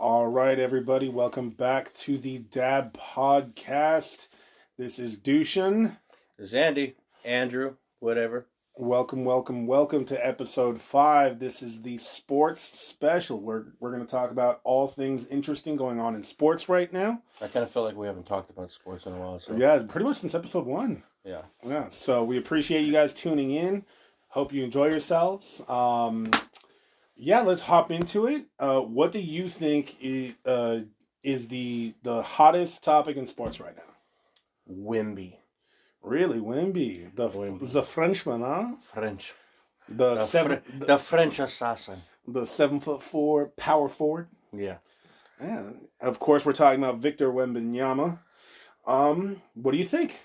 All right, everybody, welcome back to the TheDABPodcast. This is Dushan. This is Andy, Andrew, whatever. Welcome to episode 5. This is the sports special. We're going to talk about all things interesting going on in sports right now. I kind of feel like we haven't talked about sports in a while. So. Yeah, pretty much since episode 1. Yeah. So we appreciate you guys tuning in. Hope you enjoy yourselves. Let's hop into it. What do you think is the hottest topic in sports right now? Wimby. Really, Wimby, the Frenchman, huh? French. The French assassin. The 7'4" power forward. Yeah. And of course, we're talking about Victor Wembanyama. What do you think?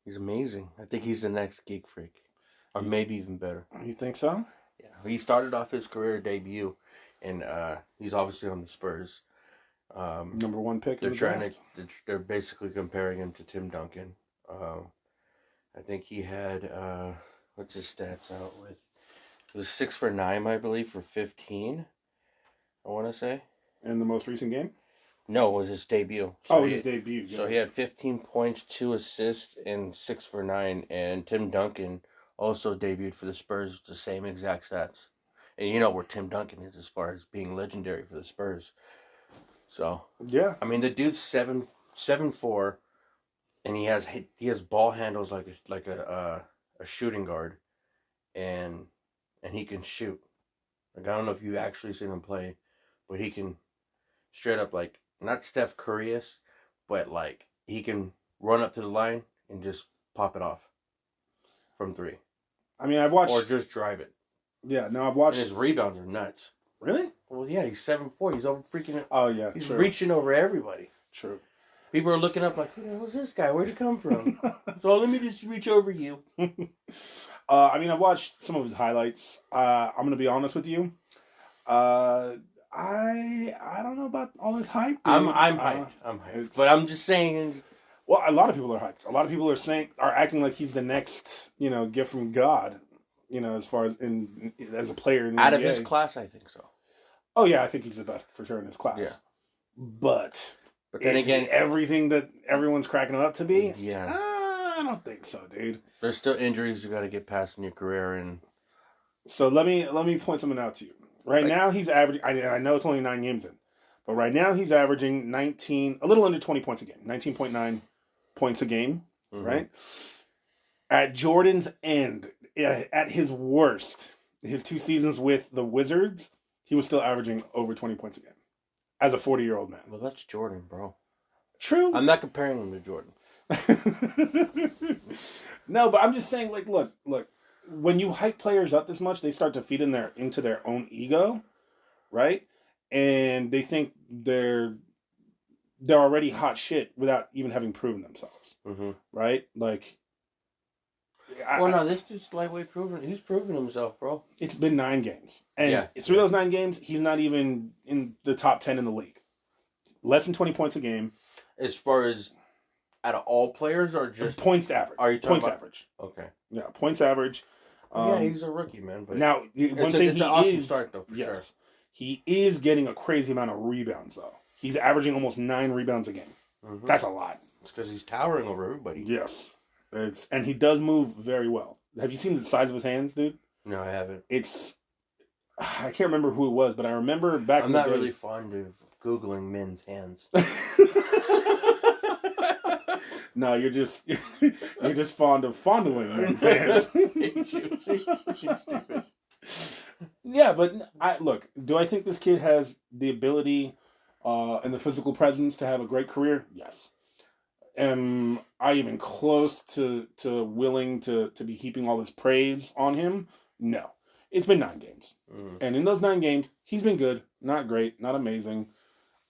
He's amazing. I think he's the next Geek Freak, or maybe even better. You think so? Yeah. He started off his career debut, and he's obviously on the Spurs. Number 1 pick. They're basically comparing him to Tim Duncan. I think he had what's his stats out with? It was 6 for 9, I believe, for 15. I want to say. In the most recent game? No, it was his debut. His debut. Yeah. So he had 15 points, 2 assists, and 6 for 9. And Tim Duncan also debuted for the Spurs, the same exact stats. And you know where Tim Duncan is as far as being legendary for the Spurs. So yeah, I mean the dude's 7'4", and he has ball handles like a shooting guard, and he can shoot. Like, I don't know if you actually seen him play, but he can straight up, like, not Steph Curry-ish, but like he can run up to the line and just pop it off from 3. I mean, I've watched, or just drive it. Yeah, no, I've watched. And his rebounds are nuts. Really? Well, yeah, he's 7'4". He's over freaking. Oh yeah, he's true. reaching over everybody. True. People are looking up like, who's this guy? Where'd he come from? So let me just reach over you. I mean, I've watched some of his highlights. I'm gonna be honest with you. I don't know about all this hype. Dude. I'm hyped. But I'm just saying. Well, a lot of people are hyped. A lot of people are acting like he's the next, gift from God. As far as as a player in the out NBA. Of his class, I think so. Oh yeah, I think he's the best for sure in his class. Yeah. But then again, everything that everyone's cracking him up to be. Yeah. I don't think so, dude. There's still injuries you got to get past in your career, and so let me point something out to you. Right now he's averaging. I know it's only 9 games in, but right now he's averaging a little under 20 points a game, 19.9 points a game. Mm-hmm. Right. At Jordan's end, at his worst, his 2 seasons with the Wizards, he was still averaging over 20 points a game as a 40-year-old man. Well, that's Jordan, bro. True. I'm not comparing him to Jordan. No, but I'm just saying, like, look. When you hype players up this much, they start to feed into their own ego, right? And they think they're already hot shit without even having proven themselves, mm-hmm. right? Like, this dude's lightweight proven. He's proven himself, bro. It's been 9 games, and through those 9 games, he's not even in the top 10 in the league. Less than 20 points a game. As far as out of all players, or just points average? Are you talking points about... average? Okay. Yeah, points average. He's a rookie, man. But now, one thing it's an awesome start, though, for sure. He is getting a crazy amount of rebounds, though. He's averaging almost 9 rebounds a game. Mm-hmm. That's a lot. It's because he's towering over everybody. Yes. And he does move very well. Have you seen the size of his hands, dude? No, I haven't. I can't remember who it was, but I remember back in the day. I'm not really fond of Googling men's hands. No, you're just fond of fondling men's hands. Yeah, but look, do I think this kid has the ability and the physical presence to have a great career? Yes. Am I even close to willing to be heaping all this praise on him? No. It's been 9 games. Mm. And in those 9 games, he's been good. Not great. Not amazing.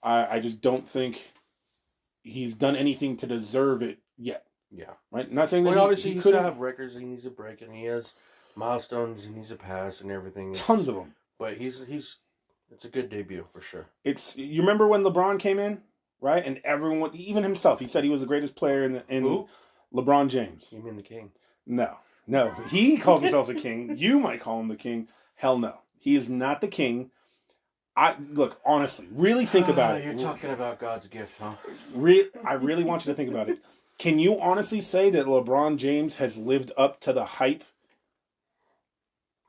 I just don't think he's done anything to deserve it yet. Yeah. Right? Not saying that obviously he's going to have records he needs to break, and he has milestones he needs to pass and everything. Tons of them. But it's a good debut for sure. You remember when LeBron came in, right? And everyone, even himself, he said he was the greatest player in Who? LeBron James. You mean the king? No, he calls himself the king. You might call him the king. Hell no, he is not the king. Look, honestly, really think about it. You're talking about God's gift, huh? I really want you to think about it. Can you honestly say that LeBron James has lived up to the hype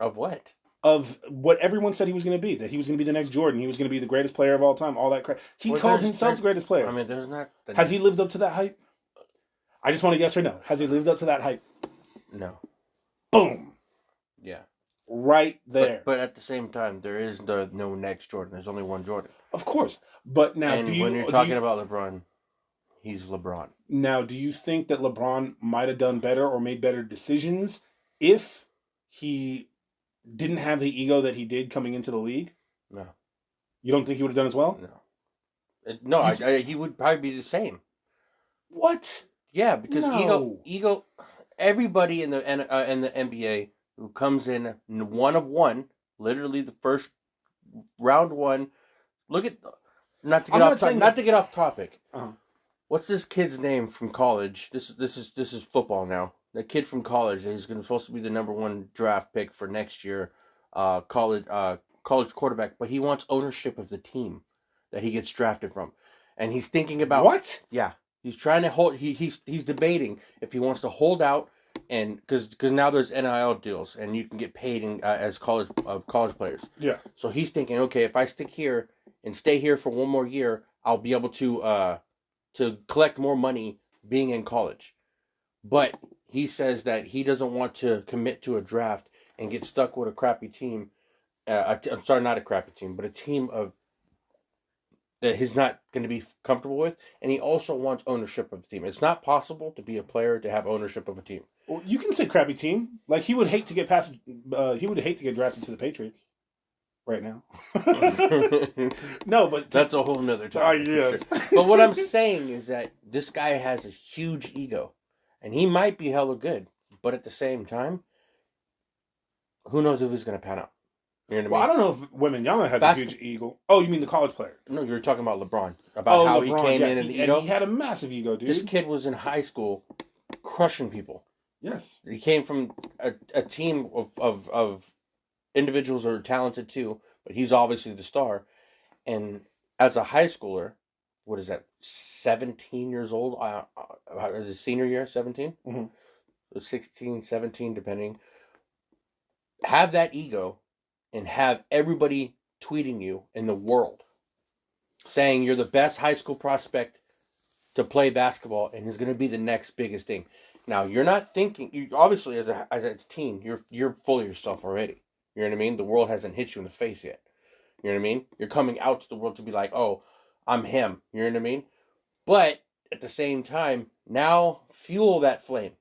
Of what? of what everyone said he was going to be? That he was going to be the next Jordan. He was going to be the greatest player of all time. All that crap. He called himself the greatest player. I mean, there's not. Has he lived up to that hype? I just want to yes or no. Has he lived up to that hype? No. Boom. Yeah. Right there. But at the same time, there is no next Jordan. There's only one Jordan. Of course. But now, when you're talking about LeBron, he's LeBron. Now, do you think that LeBron might have done better or made better decisions if he didn't have the ego that he did coming into the league? No. You don't think he would have done as well? No. He would probably be the same. What? Yeah, because ego. Everybody in the NBA who comes in one of one, literally the first round one. Look at not to get off topic. Uh-huh. What's this kid's name from college? This is football now. The kid from college. He's supposed to be the number 1 draft pick for next year. College quarterback, but he wants ownership of the team that he gets drafted from, and he's thinking about what? Yeah, he's trying to hold. He's debating if he wants to hold out, and because now there's NIL deals and you can get paid as college players. Yeah. So he's thinking, okay, if I stick here and stay here for one more year, I'll be able to collect more money being in college. But he says that he doesn't want to commit to a draft and get stuck with a crappy team. I'm sorry, not a crappy team, but a team that he's not going to be comfortable with. And he also wants ownership of the team. It's not possible to be a player to have ownership of a team. Well, you can say crappy team. Like he would hate to get past. He would hate to get drafted to the Patriots right now. No, but that's a whole nother topic. Yes. Sure. But what I'm saying is that this guy has a huge ego, and he might be hella good, but at the same time, who knows if he's going to pan out? You know what I don't know if Wembanyama has a huge ego. Oh, you mean the college player? No, you were talking about LeBron. About how LeBron, he came in and the ego. And he had a massive ego, dude. This kid was in high school crushing people. Yes. He came from a team of individuals who are talented too, but he's obviously the star. And as a high schooler, what is that, 17 years old? His senior year, 17? Mm-hmm. So 16, 17, depending. Have that ego and have everybody tweeting you in the world saying you're the best high school prospect to play basketball and is going to be the next biggest thing. Now, you're not thinking, you obviously as a teen, you're full of yourself already. You know what I mean? The world hasn't hit you in the face yet. You know what I mean? You're coming out to the world to be like, oh, I'm him. You know what I mean? But at the same time, now fuel that flame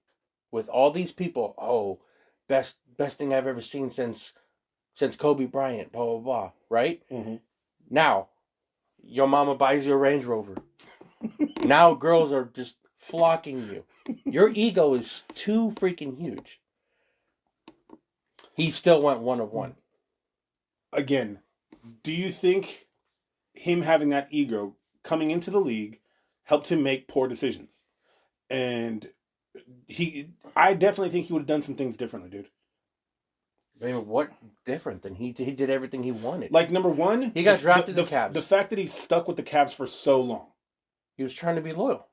with all these people. Oh, best thing I've ever seen since Kobe Bryant, blah, blah, blah, right? Mm-hmm. Now, your mama buys you a Range Rover. Now girls are just flocking you. Your ego is too freaking huge. He still went one of one. Again, do you think him having that ego coming into the league helped him make poor decisions? And I definitely think he would have done some things differently, dude. I mean, what different than he did everything he wanted? Like, number one, he got drafted to the Cavs. The fact that he stuck with the Cavs for so long. He was trying to be loyal.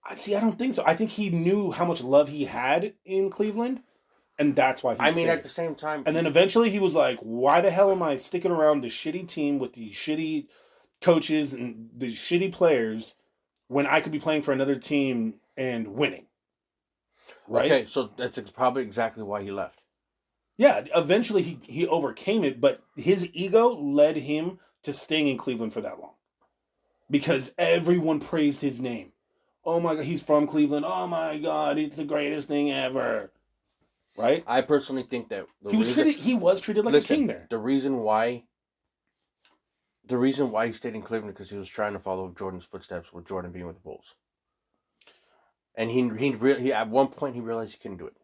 I don't think so. I think he knew how much love he had in Cleveland, and that's why he stayed. At the same time... And then eventually he was like, why the hell am I sticking around the shitty team with the shitty coaches and the shitty players when I could be playing for another team and winning? Right? Okay, so that's probably exactly why he left. Yeah, eventually he overcame it, but his ego led him to staying in Cleveland for that long. Because everyone praised his name. Oh my God, he's from Cleveland. Oh my God, it's the greatest thing ever. Right? I personally think that he was treated like a king there. The reason why he stayed in Cleveland because he was trying to follow Jordan's footsteps with Jordan being with the Bulls. And he at one point he realized he couldn't do it.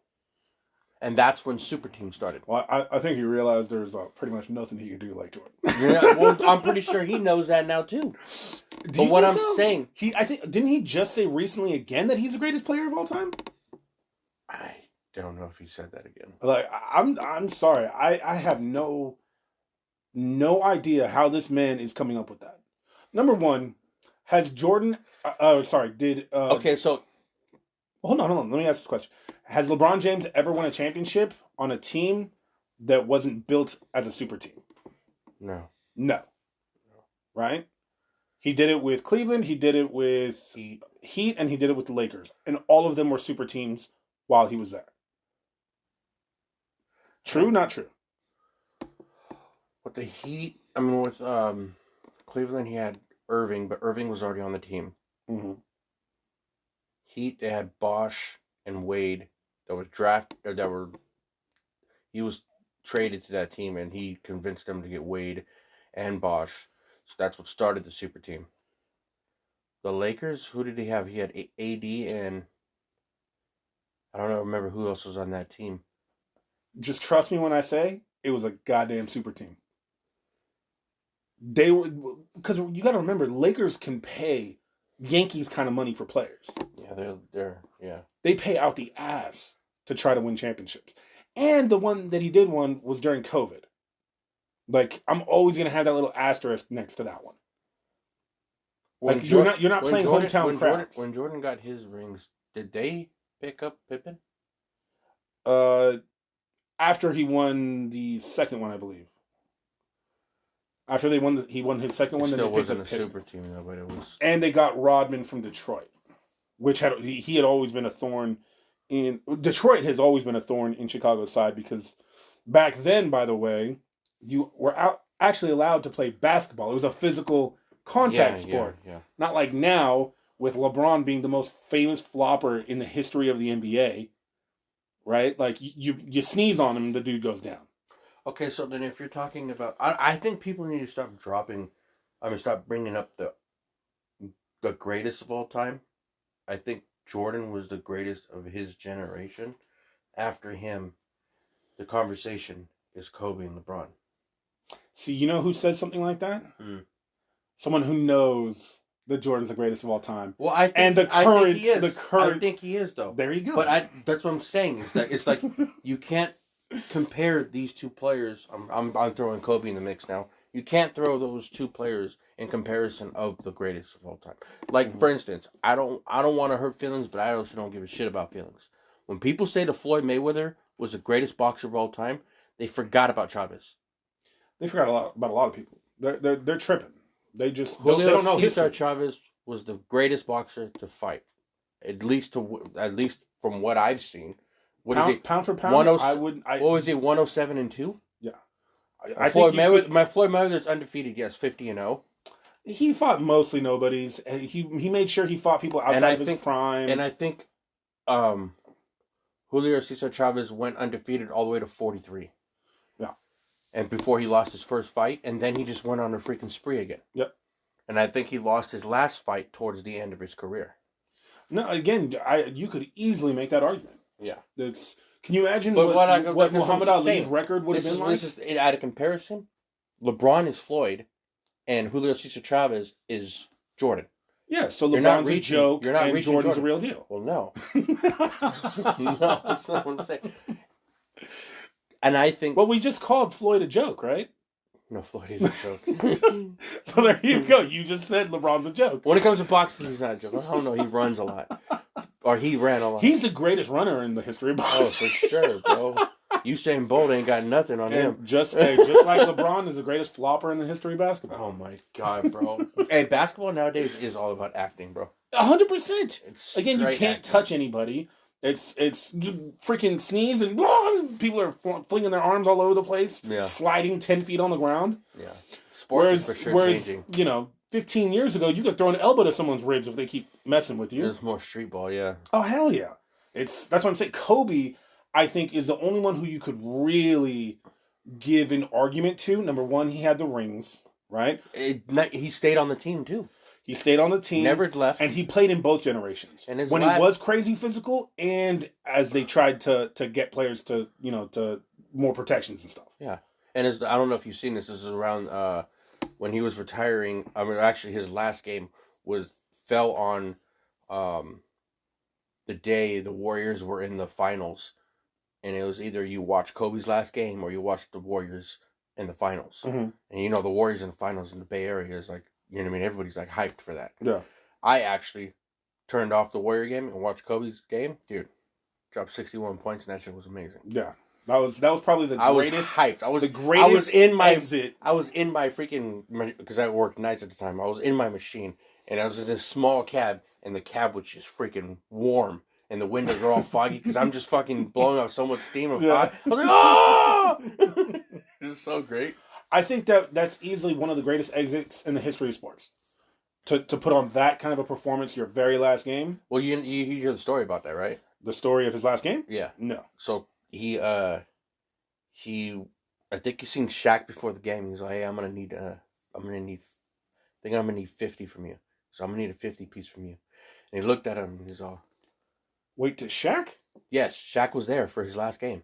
And that's when Super Team started. Well, I think he realized there's pretty much nothing he could do like Jordan. Yeah, well, I'm pretty sure he knows that now too. But what I'm saying, didn't he just say recently again that he's the greatest player of all time? I don't know if he said that again. Like, I'm sorry, I have no no idea how this man is coming up with that. Number one, has Jordan? Did Okay, so hold on. Let me ask this question: has LeBron James ever won a championship on a team that wasn't built as a super team? no. No. Right? He did it with Cleveland. He did it with Heat, and he did it with the Lakers, and all of them were super teams while he was there. True, not true. With the Heat, I mean, with Cleveland, he had Irving, but Irving was already on the team. Mm-hmm. Heat, they had Bosch and Wade he was traded to that team, and he convinced them to get Wade and Bosch. So that's what started the super team. The Lakers, who did he have? He had AD, and I don't remember who else was on that team. Just trust me when I say it was a goddamn super team. They were, because you got to remember, Lakers can pay Yankees kind of money for players. Yeah, they're They pay out the ass to try to win championships. And the one that he did win was during COVID. Like, I'm always gonna have that little asterisk next to that one. Like, you're not playing hometown crowds. When Jordan got his rings, did they pick up Pippen? After he won the second one, I believe. After he won his second one. It then still they picked wasn't up a Pippen. super team though, but it was. And they got Rodman from Detroit, which he had always been a thorn in Detroit. Has always been a thorn in Chicago's side because back then, by the way, you were actually allowed to play basketball. It was a physical contact sport, Yeah. not like now with LeBron being the most famous flopper in the history of the NBA. Right, like you sneeze on him, the dude goes down. Okay, so then if you're talking about, I think people need to stop stop bringing up the greatest of all time. I think Jordan was the greatest of his generation. After him, the conversation is Kobe and LeBron. See, you know who says something like that? Hmm. Someone who knows that Jordan's the greatest of all time. Well, I think I think he is though. There you go. But that's what I'm saying. Is that it's like you can't compare these two players. I'm throwing Kobe in the mix now. You can't throw those two players in comparison of the greatest of all time. Like for instance, I don't want to hurt feelings, but I also don't give a shit about feelings. When people say that Floyd Mayweather was the greatest boxer of all time, they forgot about Chavez. They forgot about a lot of people. They're tripping. They just they don't know history. Chavez was the greatest boxer to fight, at least from what I've seen. What is it? Pound for pound. What was it? 107-2. Yeah, Floyd Mayweather's undefeated. Yes, 50-0. He fought mostly nobodies. He made sure he fought people outside of his prime. And I think, Julio Cesar Chavez went undefeated all the way to 43. Yeah. And before he lost his first fight, and then he just went on a freaking spree again. Yep. And I think he lost his last fight towards the end of his career. No, again, you could easily make that argument. Yeah. Can you imagine what Muhammad Ali's record would have been like? This is at a comparison. LeBron is Floyd, and Julio Cesar Chavez is Jordan. Yeah, so LeBron's a joke, and Jordan's a real deal. Well, no. No, that's not what I'm saying. And I think... Well, we just called Floyd a joke, right? No, Floyd is a joke. So there you go. You just said LeBron's a joke. When it comes to boxing, he's not a joke. I don't know. He runs a lot. Or he ran a lot. He's the greatest runner in the history of boxing. Oh, for sure, bro. Usain Bolt ain't got nothing on him. Just like LeBron is the greatest flopper in the history of basketball. Oh, my God, bro. Hey, basketball nowadays is all about acting, bro. 100%. Again, you can't touch anybody. It's you freaking sneeze and people are flinging their arms all over the place, sliding 10 feet on the ground. Yeah, sports is for sure changing. 15 years ago, you could throw an elbow to someone's ribs if they keep messing with you. There's more street ball, yeah. Oh hell yeah! That's what I'm saying. Kobe, I think, is the only one who you could really give an argument to. Number one, he had the rings, right? He stayed on the team too. He stayed on the team. Never left. And he played in both generations. And he was crazy physical and as they tried to get players to more protections and stuff. Yeah. And I don't know if you've seen this. This is around when he was retiring. I mean, actually, his last game fell on the day the Warriors were in the finals. And it was either you watch Kobe's last game or you watch the Warriors in the finals. Mm-hmm. And you know, the Warriors in the finals in the Bay Area is like, you know what I mean? Everybody's like hyped for that. Yeah. I actually turned off the Warrior game and watched Kobe's game. Dude, dropped 61 points and that shit was amazing. Yeah. That was probably the greatest. I was hyped. I was the greatest exit. I was in my freaking, because I worked nights at the time. I was in my machine and I was in this small cab and the cab was just freaking warm and the windows were all foggy because I'm just fucking blowing off so much steam. I was like, oh! It was so great. I think that's easily one of the greatest exits in the history of sports. To put on that kind of a performance your very last game. Well, you hear the story about that, right? The story of his last game? Yeah. No. So I think he's seen Shaq before the game. He's like, hey, I'm gonna need 50 from you. So I'm gonna need a 50 piece from you. And he looked at him and he's all, wait, to Shaq? yes, Shaq was there for his last game.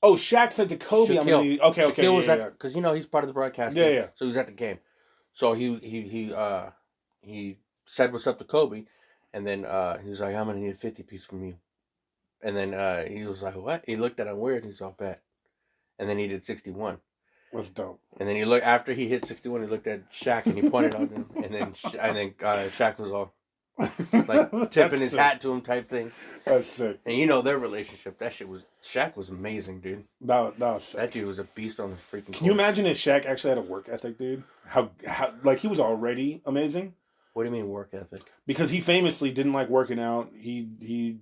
Oh, Shaq said to Kobe, I'm gonna need, okay. Shaquille was at, because you know he's part of the broadcast team. Yeah. So he was at the game. So he said what's up to Kobe, and then he was like, I'm gonna need a 50 piece from you. And then he was like, what? He looked at him weird and he's all, bet. And then he did 61. That's dope. And then after he hit 61, he looked at Shaq and he pointed on him, and then Shaq was all like tipping his hat to him type thing. That's sick. And you know their relationship. Shaq was amazing, dude. That was sick. That dude was a beast on the freaking court. Can you imagine if Shaq actually had a work ethic, dude? How like he was already amazing. What do you mean work ethic? Because he famously didn't like working out. He didn't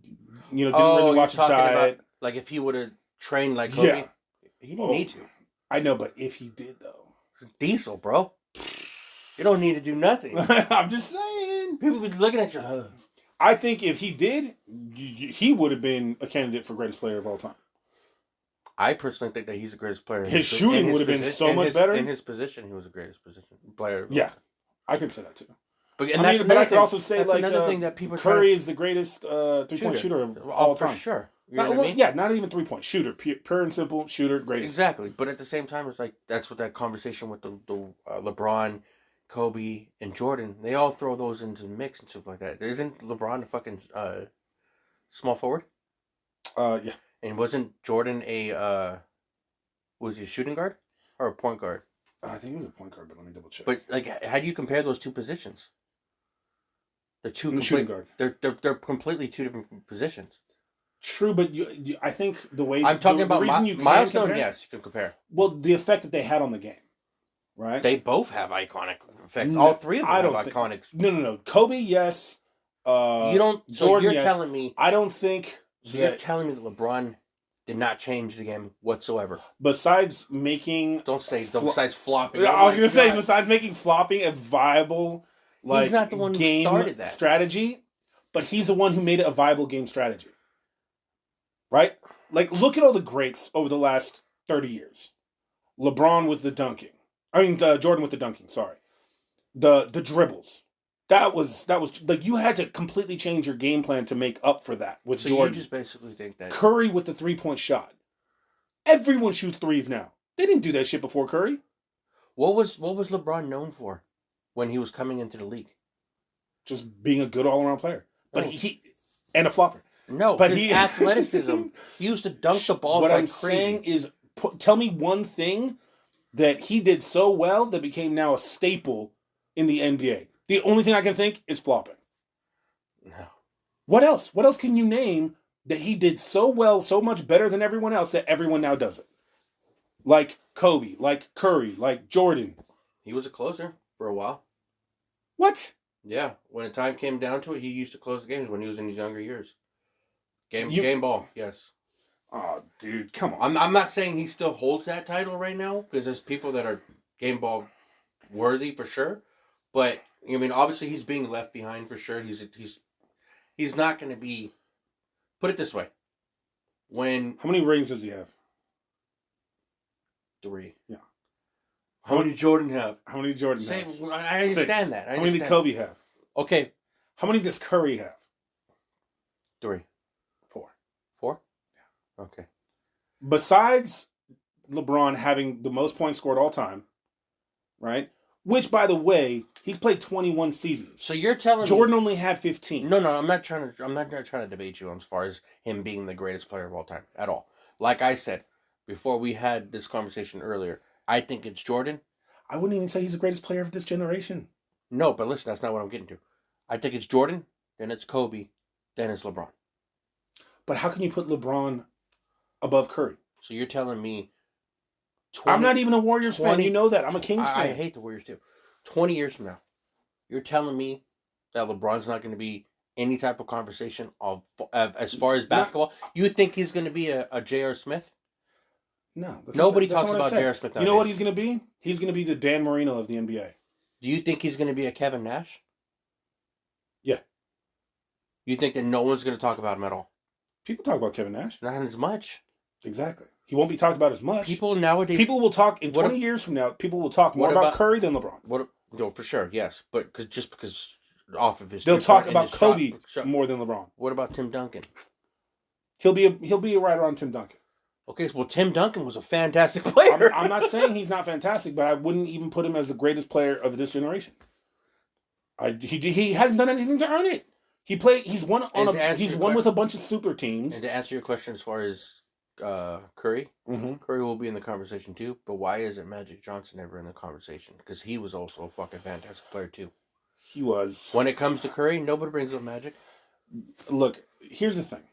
really watch his diet. About, like if he would have trained like Kobe, yeah. He didn't need to. I know, but if he did though, it's Diesel, bro. You don't need to do nothing. I'm just saying. People be looking at you. I think if he did, he would have been a candidate for greatest player of all time. I personally think that he's the greatest player. His shooting would have been so much better. In his position, he was the greatest player. Yeah, I can say that too. But I could also say like another thing that people Curry is the greatest 3-point shooter of all time. For sure. You know what I mean? Yeah, not even 3-point shooter, pure and simple shooter, greatest. Exactly, but at the same time, it's like that's what that conversation with the LeBron, Kobe, and Jordan. They all throw those into the mix and stuff like that. Isn't LeBron a fucking small forward? Yeah. And wasn't Jordan was he a shooting guard or a point guard? I think he was a point guard, but let me double check. But like, how do you compare those two positions? The shooting guard. They're completely two different positions. True, but you I think the way I'm talking about milestone. Compare, yes, you can compare. Well, the effect that they had on the game, right? They both have iconic effects. All three of them have iconic. No. Kobe, yes. You don't. So Jordan, you're yes. telling me? I don't think. So you're telling me that LeBron did not change the game whatsoever. Besides making, besides flopping. I was gonna say besides making flopping a viable, like, he's not the one game who started that strategy, but he's the one who made it a viable game strategy. Right? Like, look at all the greats over the last 30 years. LeBron with the dunking. Jordan with the dunking. Sorry, the dribbles. That was like you had to completely change your game plan to make up for that with Jordan. You just basically think that Curry with the 3-point shot. Everyone shoots threes now. They didn't do that shit before Curry. What was LeBron known for when he was coming into the league? Just being a good all-around player. But he and a flopper. No, but his athleticism. He used to dunk the ball. What like I'm crazy. saying is, tell me one thing that he did so well that became now a staple in the NBA. The only thing I can think is flopping. No. What else? What else can you name that he did so well, so much better than everyone else that everyone now does it? Like Kobe, like Curry, like Jordan. He was a closer for a while. What? Yeah, when the time came down to it, he used to close the games when he was in his younger years. Game ball, yes. Oh, dude, come on. I'm not saying he still holds that title right now, because there's people that are game ball worthy for sure. But I mean, obviously he's being left behind for sure. He's not going to be. Put it this way: how many rings does he have? 3. Yeah. How many Jordan have? How many Jordan have? I understand 6. that. How many did Kobe have? Okay. How many does Curry have? 3. 4. 4? Yeah. Okay. Besides LeBron having the most points scored all time, right? Which, by the way, he's played 21 seasons. So you're telling Jordan only had 15. No, I'm not trying to debate you as far as him being the greatest player of all time at all. Like I said before we had this conversation earlier, I think it's Jordan. I wouldn't even say he's the greatest player of this generation. No, but listen, that's not what I'm getting to. I think it's Jordan, then it's Kobe, then it's LeBron. But how can you put LeBron above Curry? So you're telling me... I'm not even a Warriors fan. You know that. I'm a Kings fan. I hate the Warriors too. 20 years from now, you're telling me that LeBron's not going to be any type of conversation of as far as basketball? You think he's going to be a J.R. Smith? No. Nobody talks about J.R. Smith nowadays. You know what he's going to be? He's going to be the Dan Marino of the NBA. Do you think he's going to be a Kevin Nash? Yeah. You think that no one's going to talk about him at all? People talk about Kevin Nash. Not as much. Exactly. He won't be talked about as much. People nowadays... People will talk... In 20 years from now, people will talk more about Curry than LeBron. No, for sure, yes. But because off of his... They'll talk about Kobe more than LeBron. What about Tim Duncan? He'll be right around Tim Duncan. Okay, well, Tim Duncan was a fantastic player. I'm not saying he's not fantastic, but I wouldn't even put him as the greatest player of this generation. He hasn't done anything to earn it. He's won with a bunch of super teams. And to answer your question as far as Curry, Curry will be in the conversation too. But why isn't Magic Johnson ever in the conversation? Because he was also a fucking fantastic player too. He was. When it comes to Curry, nobody brings up Magic. Look, here's the thing.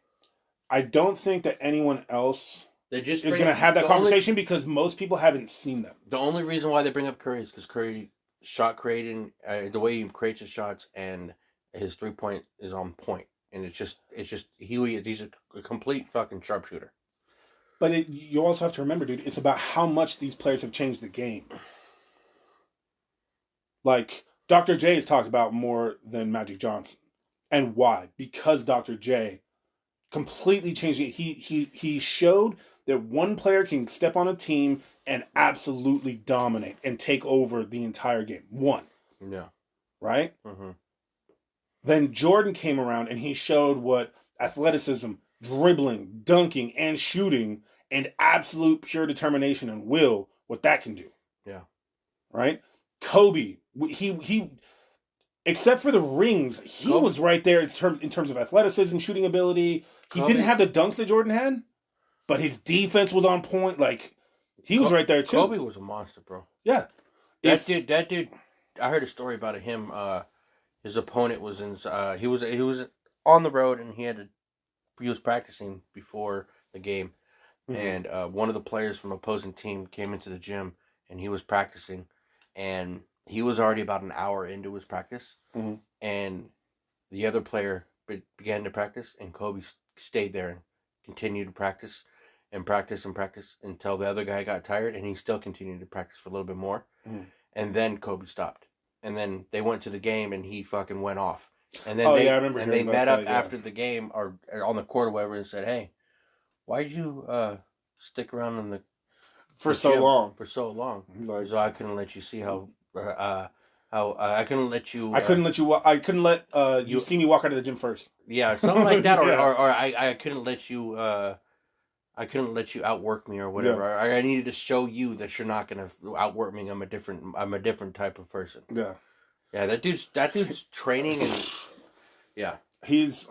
I don't think that anyone else is going to have that conversation because most people haven't seen them. The only reason why they bring up Curry is because Curry shot creating, the way he creates his shots and his 3-point is on point, and he's a complete fucking sharpshooter. But you also have to remember, dude, it's about how much these players have changed the game. Like, Dr. J is talked about more than Magic Johnson. And why? Because Dr. J completely changed it. He showed that one player can step on a team and absolutely dominate and take over the entire game. One. Yeah. Right? Mm-hmm. Then Jordan came around and he showed what athleticism, dribbling, dunking, and shooting, and absolute pure determination and will, what that can do. Yeah. Right? Kobe, he except for the rings, he was right there in terms of athleticism, shooting ability. He didn't have the dunks that Jordan had, but his defense was on point. Like, he was right there too. Kobe was a monster, bro. Yeah. That dude, I heard a story about him. His opponent was he was on the road and he was practicing before the game. Mm-hmm. And one of the players from opposing team came into the gym and he was practicing, and he was already about an hour into his practice. Mm-hmm. And the other player began to practice, and Kobe stayed there and continued to practice and practice and practice until the other guy got tired, and he still continued to practice for a little bit more. Mm-hmm. And then Kobe stopped. And then they went to the game, and he fucking went off. And then they met up after the game or on the court or whatever and said, "Hey, why'd you stick around in the for so long? For so long, like, so I couldn't let you see how I couldn't let you. I couldn't let you see me walk out of the gym first. Yeah, something like that, or I couldn't let you. I couldn't let you outwork me or whatever. Yeah. I needed to show you that you're not gonna outwork me. I'm a different type of person. Yeah. Yeah, that dude's training and yeah. He's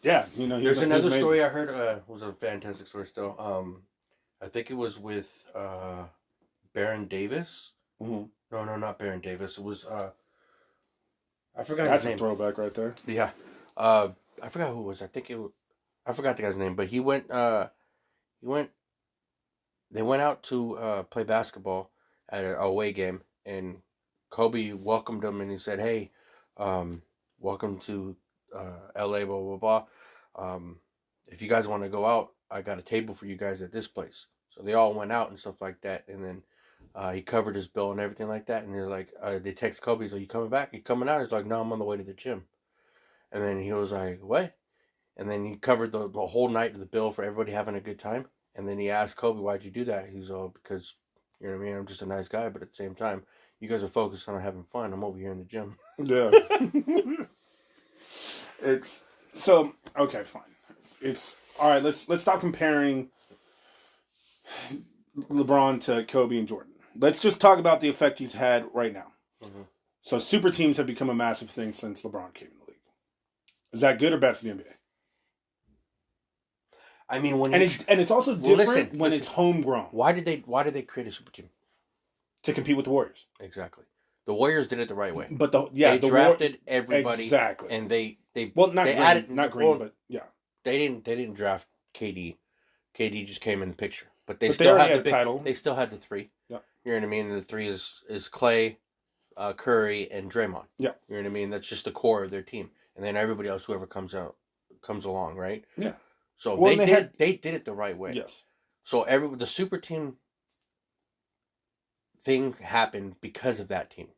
There's another story I heard was a fantastic story still. I think it was with Baron Davis. Mm-hmm. No, not Baron Davis. It was I forgot That's his name. A throwback right there. Yeah. I forgot who it was. I forgot the guy's name, but they went out to play basketball at an away game, and Kobe welcomed him and he said, "Hey, welcome to LA, blah, blah, blah. If you guys want to go out, I got a table for you guys at this place." So they all went out and stuff like that, and then he covered his bill and everything like that, and they're like, they text Kobe, he's like, "You coming back? You coming out?" He's like, "No, I'm on the way to the gym." And then he was like, "What?" And then he covered the whole night of the bill for everybody having a good time. And then he asked Kobe, "Why'd you do that?" He's all, "Because, you know what I mean, I'm just a nice guy, but at the same time, you guys are focused on having fun. I'm over here in the gym." Yeah. It's so okay, fine. It's all right. Let's stop comparing LeBron to Kobe and Jordan. Let's just talk about the effect he's had right now. Mm-hmm. So super teams have become a massive thing since LeBron came in the league. Is that good or bad for the NBA? I mean, when it's also different when it's homegrown. Why did they create a super team? To compete with the Warriors. Exactly. The Warriors did it the right way. But they drafted everybody exactly, and they not they Green, added not Green, but yeah. They didn't draft KD. KD just came in the picture, but they still had the title. They still had the three. Yeah. You know what I mean? And the three is Clay, Curry, and Draymond. Yeah. You know what I mean? That's just the core of their team, and then everybody else, whoever comes along, right? Yeah. So they did it the right way. Yes. So the super team thing happened because of that team.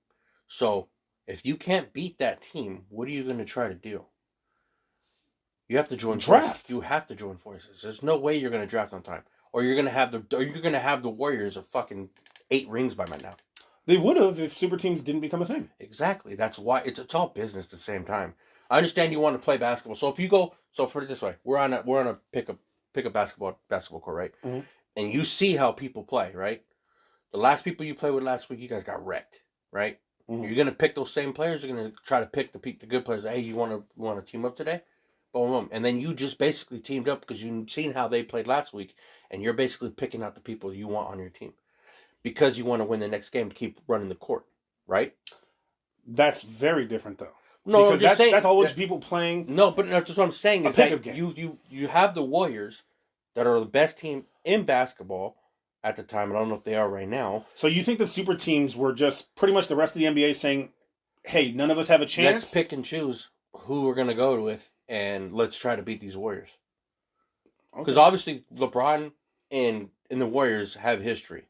So if you can't beat that team, what are you going to try to do? You have to join draft. Forces. You have to join forces. There's no way you're going to draft on time, or you're going to have the Warriors of fucking 8 rings by now. They would have if super teams didn't become a thing. Exactly. That's why it's all business at the same time. I understand you want to play basketball. So if you go, put it this way, we're on a pick up basketball court, right? Mm-hmm. And you see how people play, right? The last people you played with last week, you guys got wrecked, right? Mm-hmm. You're gonna pick those same players. You're gonna try to pick the good players. Hey, you want to team up today? Boom, boom. And then you just basically teamed up because you've seen how they played last week, and you're basically picking out the people you want on your team because you want to win the next game to keep running the court, right? That's very different, though. No, because that's always people playing. No, but that's what I'm saying is that you have the Warriors that are the best team in basketball at the time. I don't know if they are right now. So you think the super teams were just pretty much the rest of the NBA saying, "Hey, none of us have a chance. Let's pick and choose who we're gonna go with, and let's try to beat these Warriors." Because obviously LeBron and the Warriors have history,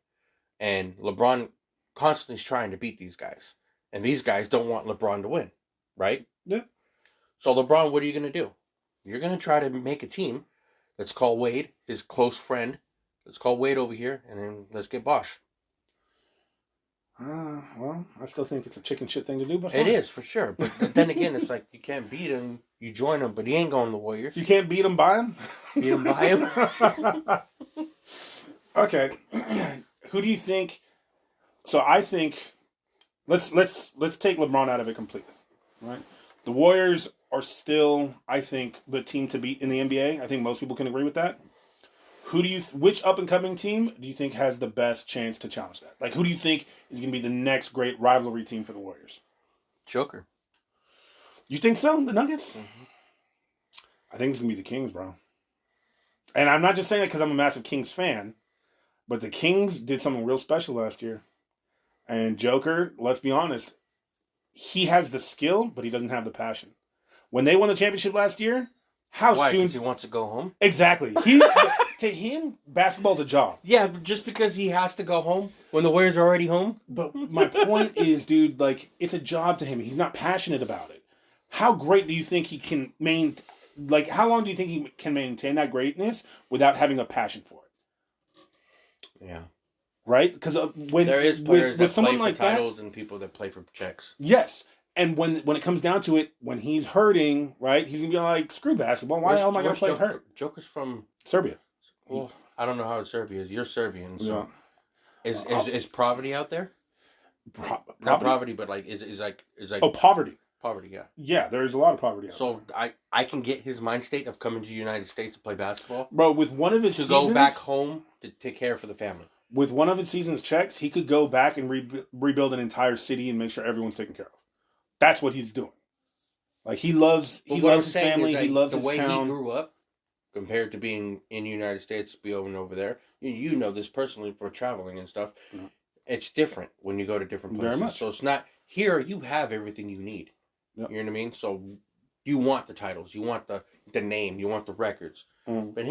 and LeBron constantly is trying to beat these guys, and these guys don't want LeBron to win. Right? Yeah. So LeBron, what are you going to do? You're going to try to make a team. Let's call Wade, his close friend. Let's call Wade over here, and then let's get Bosh. Well, I still think it's a chicken shit thing to do, but fine. It is, for sure. But then again, it's like you can't beat him. You join him, but he ain't going to the Warriors. You can't beat him by him? Beat him by him? Okay. Who do you think... So I think... Let's take LeBron out of it completely. Right, the Warriors are still, I think, the team to beat in the NBA. I think most people can agree with that. Which up and coming team do you think has the best chance to challenge that? Like, who do you think is going to be the next great rivalry team for the Warriors? Joker. You think so? The Nuggets? Mm-hmm. I think it's going to be the Kings, bro. And I'm not just saying that because I'm a massive Kings fan, but the Kings did something real special last year. And Joker, let's be honest, he has the skill, but he doesn't have the passion. When they won the championship last year, Why? Because he wants to go home? Exactly. To him, basketball's a job. Yeah, but just because he has to go home when the Warriors are already home? But my point is, dude, like, it's a job to him. He's not passionate about it. How great do you think he can how long do you think he can maintain that greatness without having a passion for it? Yeah. Right? Because when there is players that play for titles that, and people that play for checks. Yes, and when it comes down to it, when he's hurting, right, he's gonna be like, "Screw basketball. Why the hell am I gonna play hurt?" Joker's from Serbia. Well, I don't know how Serbia is. You're Serbian, so yeah. Is poverty out there? Not poverty, but like is like poverty. Poverty, yeah. Yeah, there's a lot of poverty out there. So I can get his mind state of coming to the United States to play basketball. Bro, with one of his seasons, go back home to take care for the family. With one of his season's checks, he could go back and rebuild an entire city and make sure everyone's taken care of. That's what he's doing. Like, he loves his family, he loves his town. The way he grew up, compared to being in the United States, being over there, you know this personally for traveling and stuff. Mm-hmm. It's different when you go to different places. Very much. So it's not, here you have everything you need. Yep. You know what I mean? So you want the titles, you want the name, you want the records. Mm-hmm. But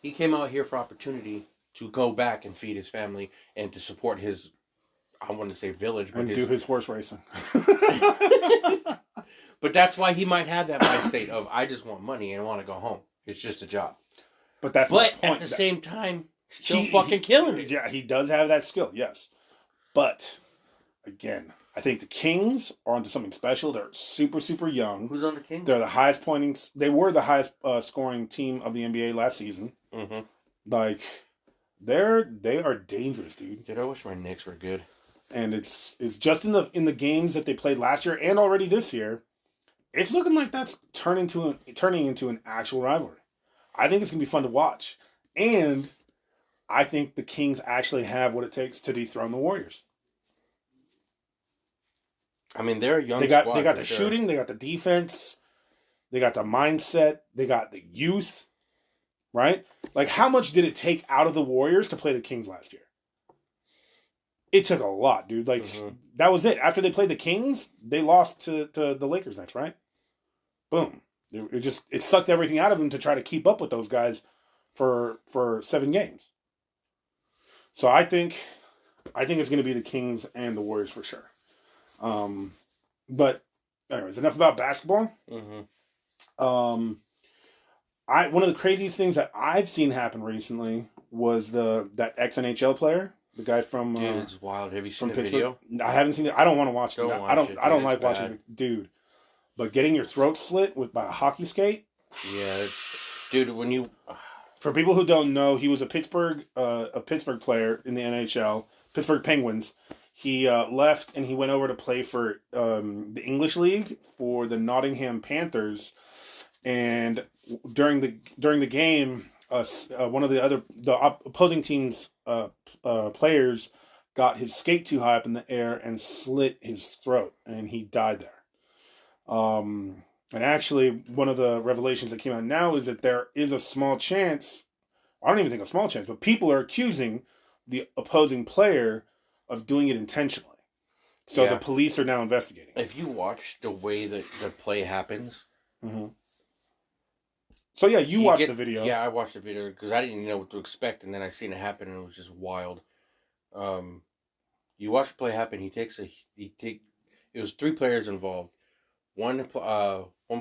he came out here for opportunity to go back and feed his family and to support his, I wouldn't say village, but do his horse racing. But that's why he might have that mind state of, I just want money and want to go home. It's just a job. But at the same time, still fucking killing it. Yeah, he does have that skill, yes. But again, I think the Kings are onto something special. They're super, super young. Who's on the Kings? They're the highest pointing. They were the highest scoring team of the NBA last season. Mm-hmm. Like, they are dangerous, dude. Dude, I wish my Knicks were good. And it's just in the games that they played last year and already this year, it's looking like that's turning into an actual rivalry. I think it's going to be fun to watch. And I think the Kings actually have what it takes to dethrone the Warriors. I mean, they're a young They got squad. the shooting, they got the defense, they got the mindset, they got the youth, right? Like, how much did it take out of the Warriors to play the Kings last year? It took a lot, dude. Like, that was it. After they played the Kings, they lost to the Lakers next, right? Boom. It sucked everything out of them to try to keep up with those guys for 7 games. So I think it's going to be the Kings and the Warriors for sure. But anyways, enough about basketball. One of the craziest things that I've seen happen recently was that ex NHL player, the guy from dude, it's wild. Have you seen the Pittsburgh. video? I haven't seen it. I don't want to watch it. I don't like watching it, dude. But getting your throat slit by a hockey skate. Yeah, dude. When you for people who don't know, he was a Pittsburgh player in the NHL, Pittsburgh Penguins. He left and he went over to play for the English League for the Nottingham Panthers. And during the game, one of the opposing team's players got his skate too high up in the air and slit his throat, and he died there. And actually, one of the revelations that came out now is that there is a small chance, I don't even think a small chance, but people are accusing the opposing player of doing it intentionally. So the police are now investigating. If you watch the way that the play happens... Mm-hmm. So yeah, you watched the video. Yeah, I watched the video because I didn't even know what to expect, and then I seen it happen, and it was just wild. You watch the play happen. It was 3 players involved. One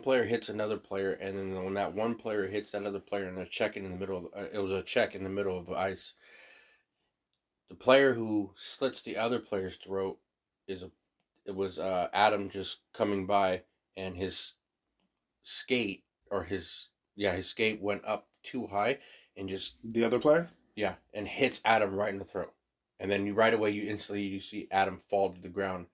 player hits another player, and then when that one player hits that other player, and they're checking in the middle it was a check in the middle of the ice. The player who slits the other player's throat was Adam just coming by, and his skate went up too high and just the other player, and hits Adam right in the throat, and then right away you see Adam fall to the ground,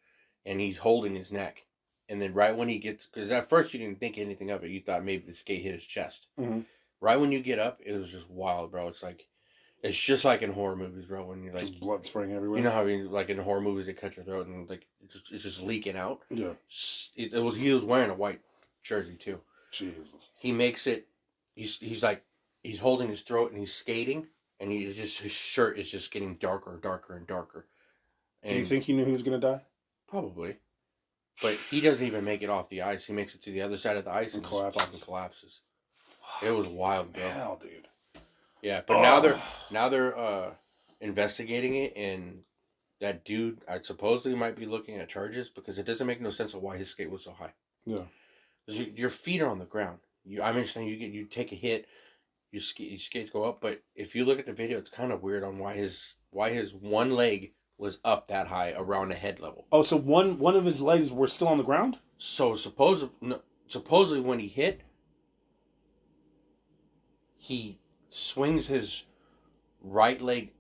and he's holding his neck. And then right when he gets... Because at first you didn't think anything of it. You thought maybe the skate hit his chest. Mm-hmm. Right when you get up, it was just wild, bro. It's just like in horror movies, bro. When you're like... Just blood spraying everywhere. You know how like in horror movies they cut your throat and like it's just leaking out? Yeah. He was wearing a white jersey too. Jesus. He makes it... He's holding his throat and he's skating. And his shirt is just getting darker, darker, and darker. And do you think he knew he was going to die? Probably. But he doesn't even make it off the ice. He makes it to the other side of the ice and just fucking collapses. It was wild, bro. Hell, dude. Yeah, but now they're investigating it, and that dude, I supposedly might be looking at charges because it doesn't make no sense of why his skate was so high. Yeah. Because your feet are on the ground. I understand you take a hit, your skates go up, but if you look at the video, it's kind of weird on why his one leg was up that high around the head level. Oh, so one of his legs were still on the ground? So supposedly when he hit, he swings his right leg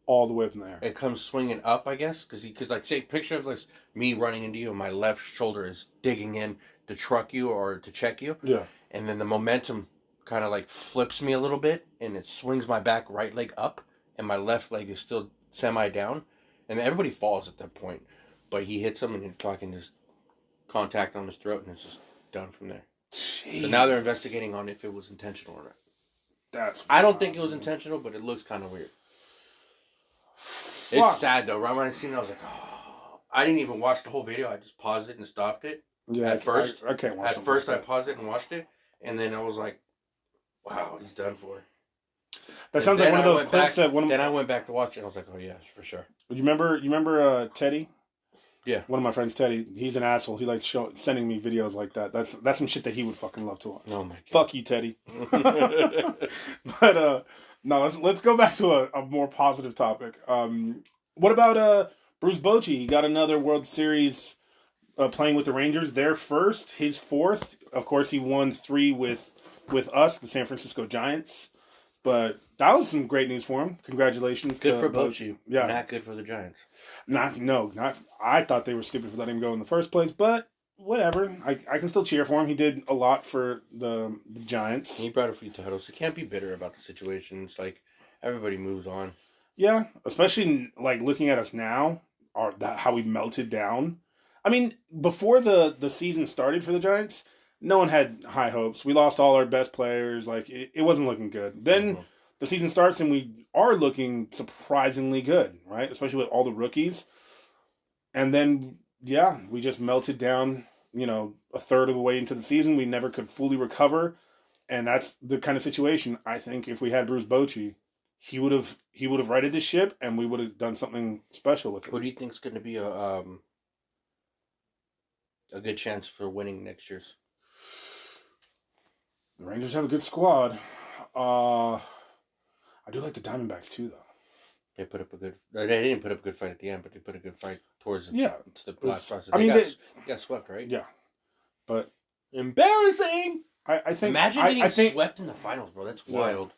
all the way up in the air. It comes swinging up, I guess, because like say picture of like me running into you, and my left shoulder is digging in to truck you or to check you. Yeah. And then the momentum kind of like flips me a little bit, and it swings my back right leg up, and my left leg is still semi down. And everybody falls at that point. But he hits him and it fucking just contact on his throat and it's just done from there. Jeez. So now they're investigating on if it was intentional or not. I don't think it was intentional, but it looks kind of weird. Fuck. It's sad though. Right when I seen it, I was like, oh. I didn't even watch the whole video. I just paused it and stopped it. Yeah, at first. I can't watch it. At first I paused it and watched it. And then I was like, wow, he's done for. That sounds like one of those clips that Then I went back to watch it and I was like, oh yeah, for sure. You remember Teddy? Yeah. One of my friends, Teddy, he's an asshole. He likes sending me videos like that. That's some shit that he would fucking love to watch. Oh my god. Fuck you, Teddy. But no, let's go back to a more positive topic. What about Bruce Bochy? He got another World Series playing with the Rangers. Their first, his fourth. Of course, he won 3 with us, the San Francisco Giants. But that was some great news for him. Congratulations. Good for Bochy. Yeah. Not good for the Giants. Not. I thought they were stupid for letting him go in the first place, but whatever. I can still cheer for him. He did a lot for the Giants. He brought a few titles. He can't be bitter about the situation. It's like everybody moves on. Yeah, especially like looking at us now, how we melted down. I mean, before the season started for the Giants, no one had high hopes. We lost all our best players. Like it wasn't looking good. Then the season starts and we are looking surprisingly good, right? Especially with all the rookies. And then yeah, we just melted down. A third of the way into the season, we never could fully recover, and that's the kind of situation. I think if we had Bruce Bochy, he would have righted the ship, and we would have done something special with it. Who do you think is going to be a good chance for winning next year's? The Rangers have a good squad. I do like the Diamondbacks too, though. They put up a good. They didn't put up a good fight at the end, but they put a good fight towards the last process. They got swept, right? Yeah, but embarrassing. I think. Imagine getting swept in the finals, bro. That's wild.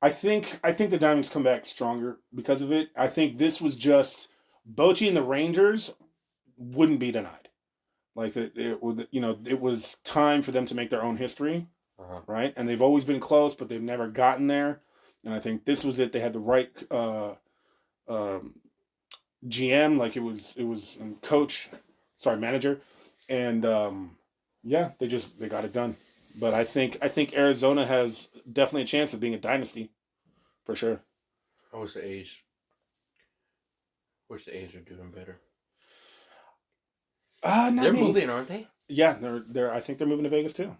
I think the Diamonds come back stronger because of it. I think this was just Bochy and the Rangers wouldn't be denied. Like it was time for them to make their own history, right? And they've always been close, but they've never gotten there. And I think this was it. They had the right GM, like it was manager, and they got it done. But I think Arizona has definitely a chance of being a dynasty, for sure. I wish the A's are doing better. They're moving, aren't they? Yeah, they're. I think they're moving to Vegas too.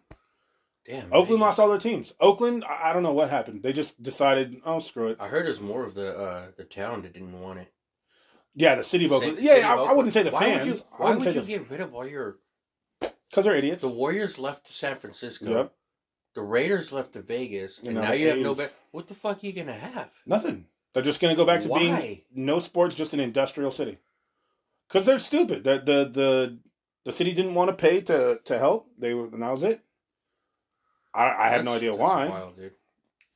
Damn. Oakland lost all their teams. Oakland, I don't know what happened. They just decided, oh, screw it. I heard it's more of the town that didn't want it. Yeah, the city of Oakland. I wouldn't say the fans. Why would you get rid of all your... Because they're idiots. The Warriors left to San Francisco. Yep. The Raiders left to Vegas. And now you have no... What the fuck are you going to have? Nothing. They're just going to go back to being no sports, just an industrial city. Because they're stupid. The city didn't want to pay to help. And that was it. I have no idea why. Wild, dude.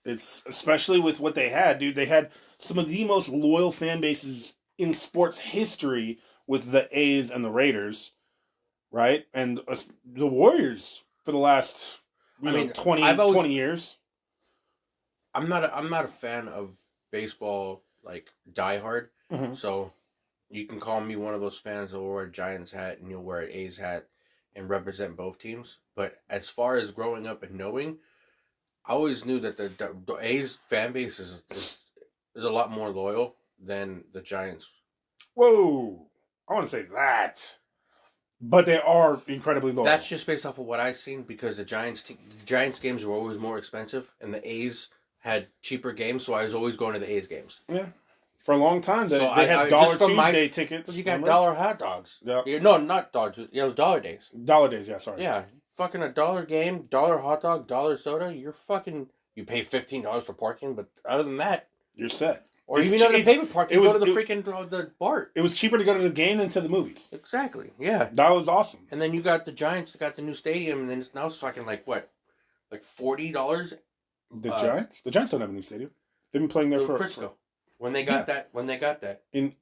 It's especially with what they had, dude. They had some of the most loyal fan bases in sports history with the A's and the Raiders, right? And the Warriors for the last 20 years. I'm not a fan of baseball like diehard. Mm-hmm. So you can call me one of those fans that will wear a Giants hat and you'll wear an A's hat and represent both teams. But as far as growing up and knowing, I always knew that the A's fan base is a lot more loyal than the Giants. Whoa. I want to say that. But they are incredibly loyal. That's just based off of what I've seen because the Giants games were always more expensive and the A's had cheaper games, so I was always going to the A's games. Yeah. For a long time, they had $1 Tuesday tickets. You got $1 hot dogs. Yeah. No, not dogs. Yeah, it was $1 days. $1 days, yeah, sorry. Yeah. Fucking $1 game, $1 hot dog, $1 soda. You pay $15 for parking, but other than that, you're set. Or even if you pay for parking, go to the BART. It was cheaper to go to the game than to the movies. Exactly. Yeah. That was awesome. And then you got the Giants that got the new stadium, and then now it's fucking like what, like $40. The Giants? The Giants don't have a new stadium. They've been playing there for Frisco. When they got that.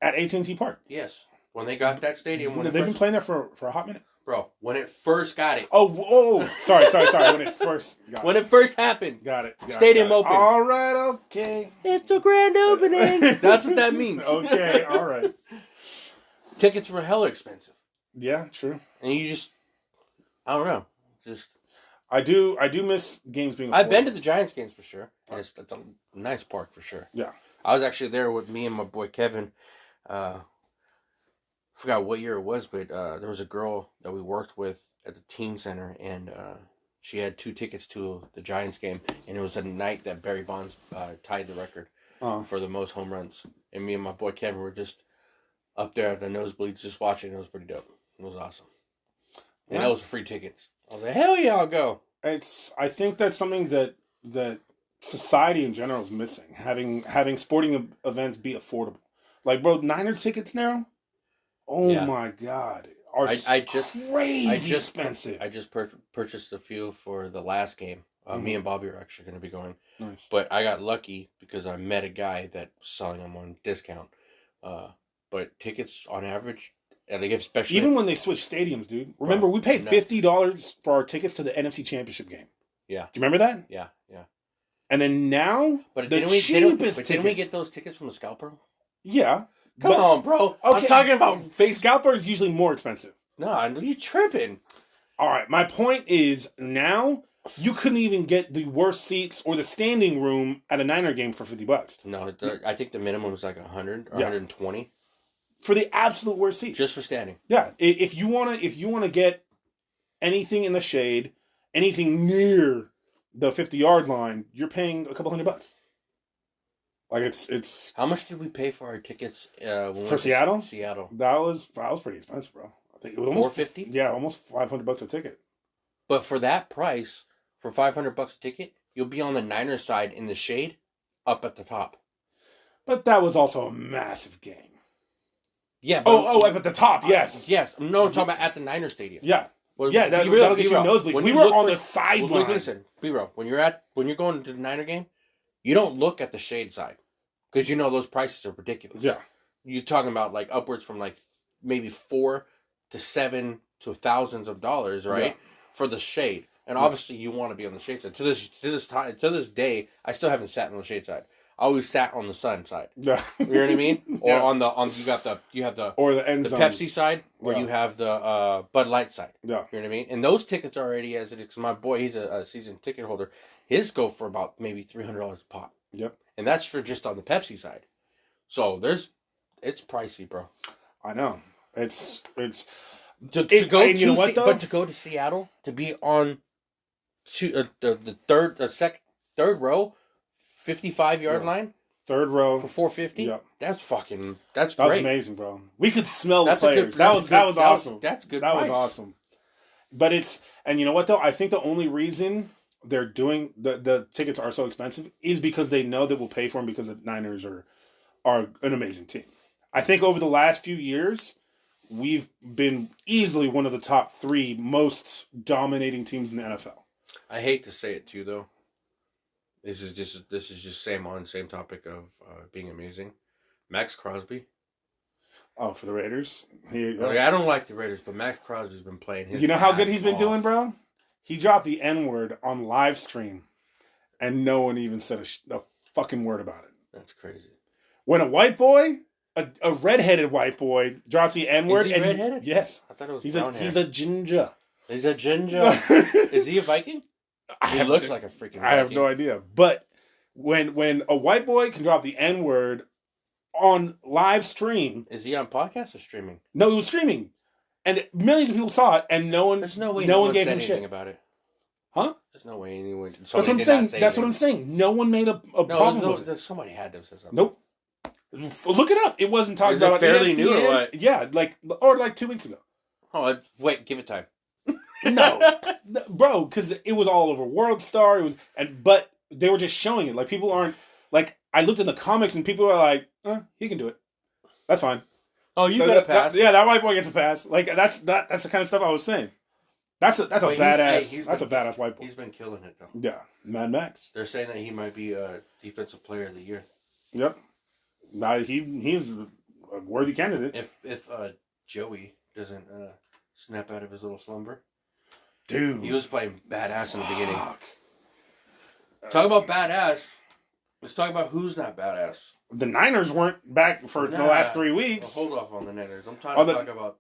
At AT&T Park. Yes. When they got that stadium. They've been playing there for a hot minute. Bro, when it first got it. Oh, sorry. When it first got it. When it first happened. Got it. Stadium open. All right, okay. It's a grand opening. That's what that means. Okay, all right. Tickets were hella expensive. Yeah, true. And you just, I don't know. I do miss games being affordable. I've been to the Giants games for sure. And it's a nice park for sure. Yeah. I was actually there with me and my boy Kevin. I forgot what year it was, but there was a girl that we worked with at the teen center, and she had 2 tickets to the Giants game, and it was a night that Barry Bonds tied the record for the most home runs. And me and my boy Kevin were just up there at the nosebleeds just watching. It was pretty dope. It was awesome. And those were free tickets. I was like, hell yeah, I'll go. I think that's something that society in general is missing. Having sporting events be affordable. Like, bro, Niner tickets now? Oh my God. Are crazy expensive. I just purchased a few for the last game. Me and Bobby are actually going to be going. Nice. But I got lucky because I met a guy that was selling them on discount. But tickets on average, And they give especially Even when they switch stadiums, dude. Remember, we paid $50 for our tickets to the NFC Championship game. Yeah. Do you remember that? Yeah. And then now, But the cheapest tickets. Didn't we get those tickets from the scalper? Yeah. Come on, bro. Okay. I'm talking about face. Scalper is usually more expensive. No, you tripping. All right. My point is now you couldn't even get the worst seats or the standing room at a Niner game for $50. No, I think the minimum was like 100 or 120 for the absolute worst seats, just for standing. Yeah. If you wanna get anything in the shade, anything near the 50-yard line, you're paying a couple $100. Like it's. How much did we pay for our tickets for Seattle? Seattle. That was pretty expensive, bro. I think it was almost $450. Yeah, almost $500 a ticket. But for that price, for $500 a ticket, you'll be on the Niners side in the shade, up at the top. But that was also a massive game. Yeah. But at the top, yes. Yes. No, I'm talking about at the Niners stadium. Yeah. That'll get you nosebleeds. We were on the sideline. Listen, B-Row, when you're going to the Niner game, you don't look at the shade side because you know those prices are ridiculous. Yeah, you're talking about like upwards from like maybe $4,000 to $7,000 to thousands of dollars, right, for the shade. And obviously, you want to be on the shade side. To this day, I still haven't sat on the shade side. I always sat on the sun side. Yeah, you know what I mean? Or you have the or the end the zones. Pepsi side, or you have the Bud Light side. Yeah, you know what I mean? And those tickets already as it is. Because my boy, he's a season ticket holder. His go for about maybe $300 a pop. Yep, and that's for just on the Pepsi side. So it's pricey, bro. I know it's to go to Seattle to be on the third row. 55-yard line, third row for $450. Yep. That's great. That was amazing, bro. We could smell the players. That was awesome. That's good. That was awesome. But and you know what though? I think the only reason they're doing the tickets are so expensive is because they know that we'll pay for them because the Niners are an amazing team. I think over the last few years, we've been easily one of the top 3 most dominating teams in the NFL. I hate to say it too, though. This is just same topic of being amazing. Max Crosby. Oh, for the Raiders? I don't like the Raiders, but Max Crosby's been playing his. You know how good he's been doing, bro? He dropped the N-word on live stream, and no one even said a fucking word about it. That's crazy. When a white boy, a redheaded white boy, drops the N-word. Is he redheaded? Yes. I thought it was he's brown hair. He's a ginger. He's a ginger. Is he a Viking? He looks like a freaking Viking. I have no idea. But when a white boy can drop the N-word on live stream... Is he on podcast or streaming? No, he was streaming. And millions of people saw it, and no one gave him shit about it. Huh? There's no way anyone... That's what I'm saying. That's what I'm saying. No one made a problem with it. Somebody had to say something. Nope. Look it up. It wasn't talked about. Is it fairly new or what? Yeah, like 2 weeks ago. Oh, wait, give it time. No, bro, because it was all over World Star. But they were just showing it. Like people aren't like. I looked in the comics and people are like, he can do it. That's fine. Oh, you got a pass. That white boy gets a pass. Like that's the kind of stuff I was saying. That's a badass. That's a badass white boy. He's been killing it though. Yeah, Mad Max. They're saying that he might be a defensive player of the year. Yep. He's a worthy candidate. If Joey doesn't snap out of his little slumber. Dude. He was playing badass in the beginning. Talk about badass. Let's talk about who's not badass. The Niners weren't back for the last 3 weeks. Well, hold off on the Niners. I'm trying to talk about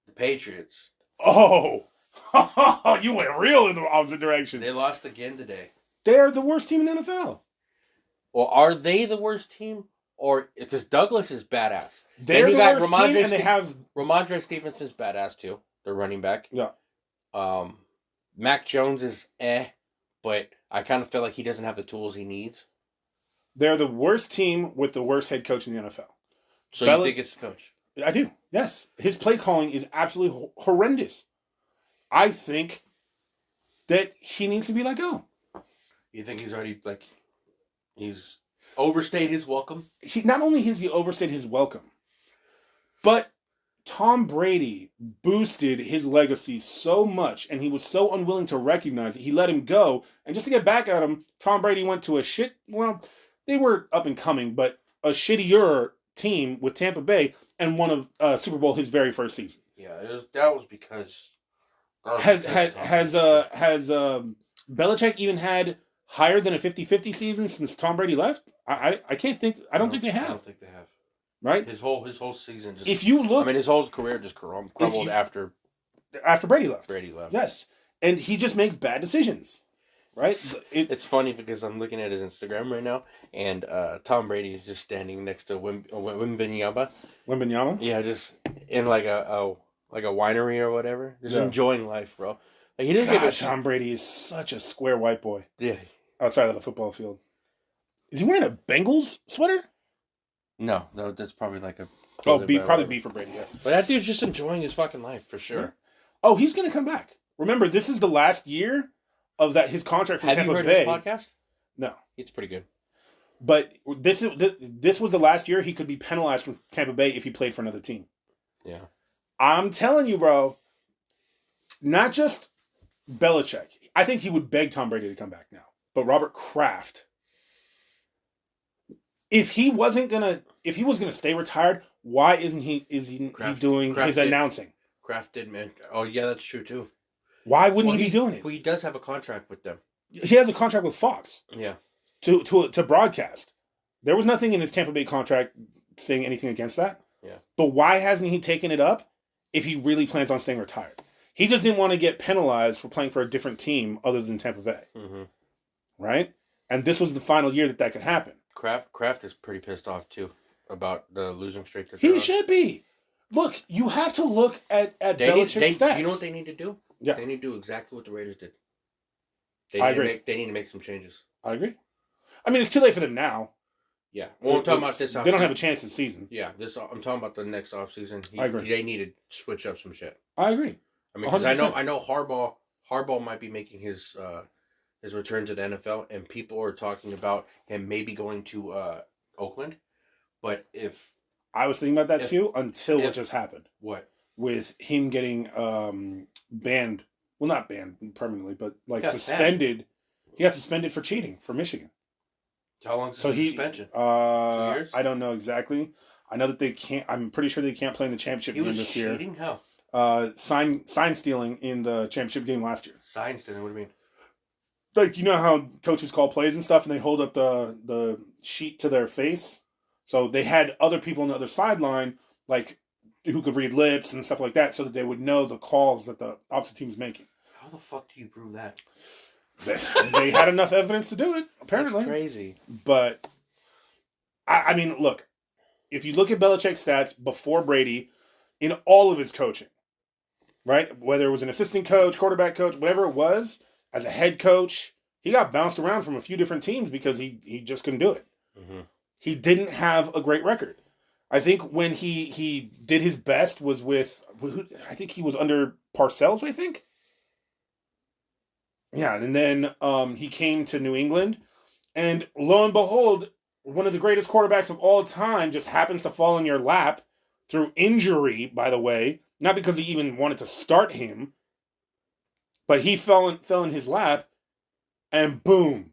the Patriots. Oh. You went real in the opposite direction. They lost again today. They're the worst team in the NFL. Well, are they the worst team? Or because Douglas is badass. They're the worst team, and they have... Ramondre Stevenson's badass, too. They're running back. Yeah. Mac Jones is but I kind of feel like he doesn't have the tools he needs. They're the worst team with the worst head coach in the NFL. So you think it's the coach? I do, yes. His play calling is absolutely horrendous. I think that he needs to be let go. You think he's already, he's overstayed his welcome? Not only has he overstayed his welcome, but Tom Brady boosted his legacy so much, and he was so unwilling to recognize it. He let him go, and just to get back at him, Tom Brady went to they were up and coming, but a shittier team with Tampa Bay and won a Super Bowl his very first season. Yeah, that was because Has Belichick even had higher than a 50-50 season since Tom Brady left? I can't think. I don't think they have. I don't think they have. Right. His whole season just. If you look, his whole career just crumbled after Brady left. Brady left. Yes, and he just makes bad decisions. Right. It's funny because I'm looking at his Instagram right now, and Tom Brady is just standing next to Wembanyama. Wembanyama. Yeah, just in like a winery or whatever, just enjoying life, bro. Like he doesn't give a Tom Brady is such a square white boy. Yeah. Outside of the football field, is he wearing a Bengals sweater? No, that's probably like a. Probably B for Brady. Yeah. But that dude's just enjoying his fucking life for sure. Yeah. Oh, he's gonna come back. Remember, this is the last year of his contract from Tampa Bay. Have you heard his podcast? No, it's pretty good. But this was the last year he could be penalized from Tampa Bay if he played for another team. Yeah, I'm telling you, bro. Not just Belichick. I think he would beg Tom Brady to come back now. But Robert Kraft, if he was gonna stay retired, why isn't he doing his announcing? Kraft did, man. Oh yeah, that's true too. Why wouldn't he be doing it? Well, he does have a contract with them. He has a contract with Fox. Yeah. To broadcast. There was nothing in his Tampa Bay contract saying anything against that. Yeah. But why hasn't he taken it up if he really plans on staying retired? He just didn't want to get penalized for playing for a different team other than Tampa Bay. Mm-hmm. Right? And this was the final year that could happen. Kraft is pretty pissed off too about the losing streak. He should be. Look, you have to look at Belichick's stats. You know what they need to do? Yeah. They need to do exactly what the Raiders did. I agree. They need to make some changes. I agree. I mean, it's too late for them now. Yeah. Well, I'm talking about this offseason. They don't have a chance this season. Yeah. I'm talking about the next offseason. I agree. They need to switch up some shit. I agree. I mean, because I know Harbaugh might be making his return to the NFL, and people are talking about him maybe going to Oakland. But if I was thinking about that too until what just happened. What? With him getting banned. Well, not banned permanently, but suspended. Banned. He got suspended for cheating for Michigan. How long is the suspension? 2 years? I don't know exactly. I know that they can't. I'm pretty sure they can't play in the championship game this year. He was cheating? How? Sign stealing in the championship game last year. Sign stealing? What do you mean? Like, you know how coaches call plays and stuff, and they hold up the sheet to their face. So they had other people on the other sideline, like, who could read lips and stuff like that, so that they would know the calls that the opposite team is making. How the fuck do you prove that? They had enough evidence to do it, apparently. That's crazy. But, I mean, look, if you look at Belichick's stats before Brady, in all of his coaching, right? Whether it was an assistant coach, quarterback coach, whatever it was, as a head coach, he got bounced around from a few different teams because he just couldn't do it. Mm-hmm. He didn't have a great record. I think when he did his best was with, I think he was under Parcells, I think. Yeah, and then he came to New England, and lo and behold, one of the greatest quarterbacks of all time just happens to fall in your lap through injury, by the way, not because he even wanted to start him, but he fell in his lap, and boom,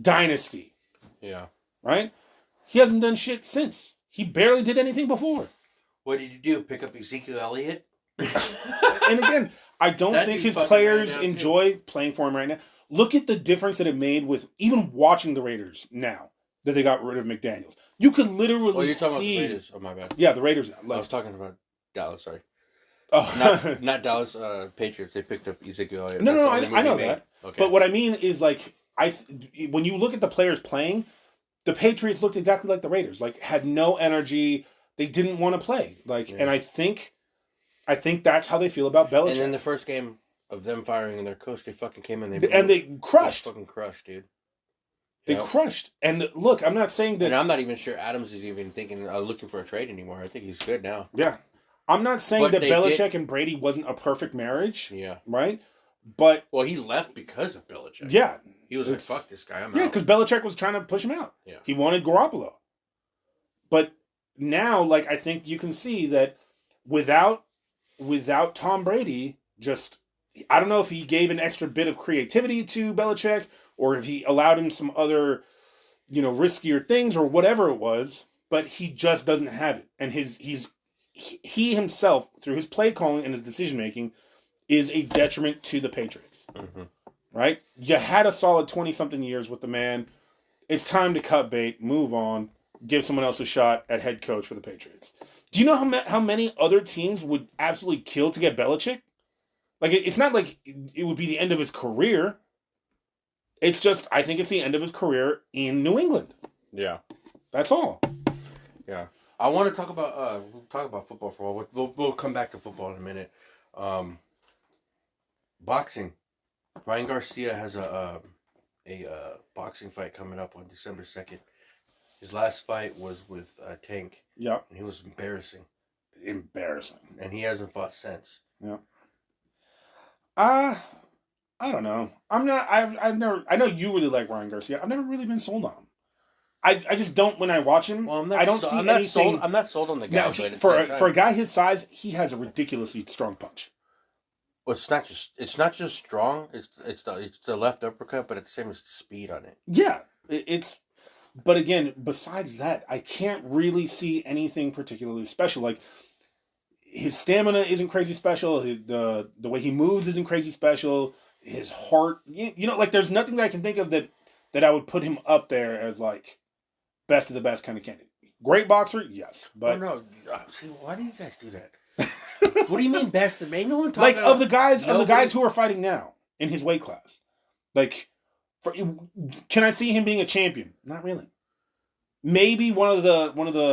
dynasty. Yeah. Right? He hasn't done shit since. He barely did anything before. What did he do? Pick up Ezekiel Elliott? And again, I don't think his players enjoy playing for him right now. Look at the difference that it made with even watching the Raiders now that they got rid of McDaniels. You could literally see... Oh, you're talking about the Raiders. Oh, my bad. Yeah, the Raiders. I was talking about Dallas, sorry. Oh. not Dallas Patriots. They picked up Ezekiel Elliott. No, I know that. Okay. But what I mean is, like, when you look at the players playing, the Patriots looked exactly like the Raiders. Like, had no energy. They didn't want to play. Like, yeah. And I think that's how they feel about Belichick. And then the first game of them firing their coach, they fucking came in. They crushed. They fucking crushed, dude. They crushed. And look, I'm not saying that... And I'm not even sure Adams is even looking for a trade anymore. I think he's good now. Yeah. I'm not saying that Belichick and Brady wasn't a perfect marriage. Yeah. Right? But... Well, he left because of Belichick. Yeah. He was like, fuck this guy, I'm out. Yeah, because Belichick was trying to push him out. Yeah. He wanted Garoppolo. But now, like, I think you can see that without Tom Brady, just... I don't know if he gave an extra bit of creativity to Belichick or if he allowed him some other, riskier things or whatever it was. but he just doesn't have it. And he himself, through his play calling and his decision making, is a detriment to the Patriots. Mm-hmm. Right? You had a solid 20-something years with the man. It's time to cut bait, move on, give someone else a shot at head coach for the Patriots. Do you know how many other teams would absolutely kill to get Belichick? Like, it's not like it would be the end of his career. It's just, I think it's the end of his career in New England. Yeah. That's all. Yeah. I want to talk about football for a while. We'll come back to football in a minute. Boxing. Ryan Garcia has a boxing fight coming up on December 2nd. His last fight was with Tank. Yeah. And he was embarrassing. And he hasn't fought since. Yeah. I don't know. I've never. I know you really like Ryan Garcia. I've never really been sold on him. I just don't when I watch him. Well, I don't see anything. I'm not sold on the guy. Now, for a guy his size, he has a ridiculously strong punch. Well, it's not just strong. It's the left uppercut, but it's the same as the speed on it. Yeah, it's. But again, besides that, I can't really see anything particularly special. Like, his stamina isn't crazy special. The way he moves isn't crazy special. His heart, like, there's nothing that I can think of that I would put him up there as, like, best of the best kind of candidate. Great boxer, yes, but no. See, why do you guys do that? What do you mean best of? No one like of the guys who are fighting now in his weight class. Like, can I see him being a champion? Not really. Maybe one of the.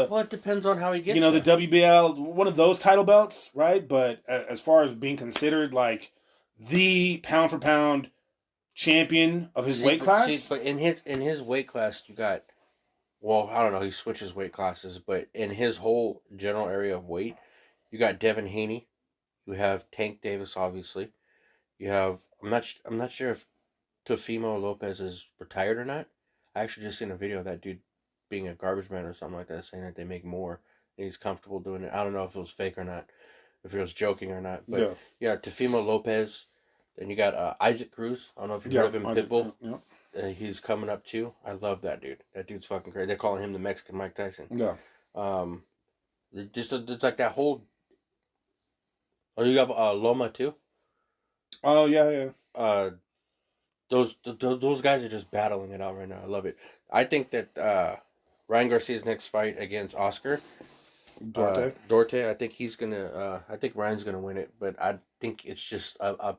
Well, it depends on how he gets. The WBL, one of those title belts, right? But as far as being considered like the pound for pound champion of his weight class, but in his weight class, you got. Well, I don't know. He switches weight classes, but in his whole general area of weight, you got Devin Haney, you have Tank Davis, obviously. You have I'm not sure if Teofimo Lopez is retired or not. I actually just seen a video of that dude being a garbage man or something like that, saying that they make more and he's comfortable doing it. I don't know if it was fake or not, if it was joking or not. But yeah, Teofimo Lopez. Then you got Isaac Cruz. I don't know if you've heard of him, Pitbull. Yeah. He's coming up too. I love that dude. That dude's fucking crazy. They're calling him the Mexican Mike Tyson. Yeah. It's like that whole. Oh, you have Loma too. Oh yeah. Those guys are just battling it out right now. I love it. I think that Ryan Garcia's next fight against Oscar Duarte. I think he's gonna. I think Ryan's gonna win it, but I think it's just a.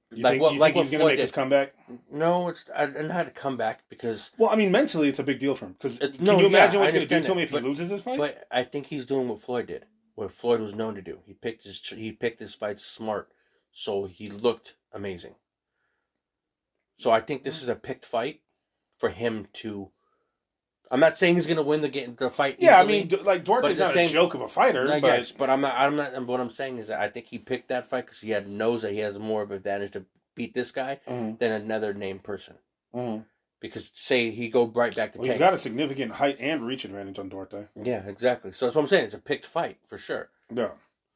You think he's going to make his comeback? No, it's not a comeback because... Well, I mean, mentally, it's a big deal for him. Because can you imagine what he's going to do to me if he loses this fight? But I think he's doing what Floyd did, what Floyd was known to do. He picked his fights smart, so he looked amazing. So I think this is a picked fight for him to... I'm not saying he's going to win the fight easily. Yeah, I mean, like, Duarte's not a joke of a fighter. Yes, but I'm not. What I'm saying is that I think he picked that fight because knows that he has more of an advantage to beat this guy than another named person. Mm-hmm. Because say he go right back to. Well, he's got a significant height and reach advantage on Duarte. Yeah, exactly. So that's what I'm saying. It's a picked fight for sure. Yeah,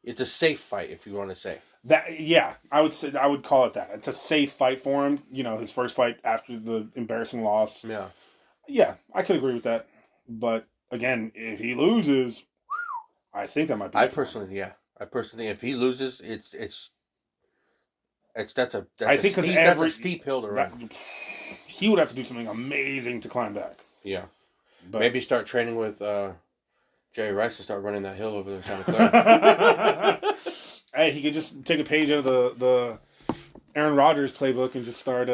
it's a safe fight if you want to say that. Yeah, I would call it that. It's a safe fight for him. His first fight after the embarrassing loss. Yeah. Yeah, I could agree with that. But again, if he loses, I think that might be. I personally think if he loses, that's a steep hill to run. He would have to do something amazing to climb back. Yeah, but maybe start training with Jerry Rice to start running that hill over there in Santa Clara. Hey, he could just take a page out of the Aaron Rodgers playbook and just start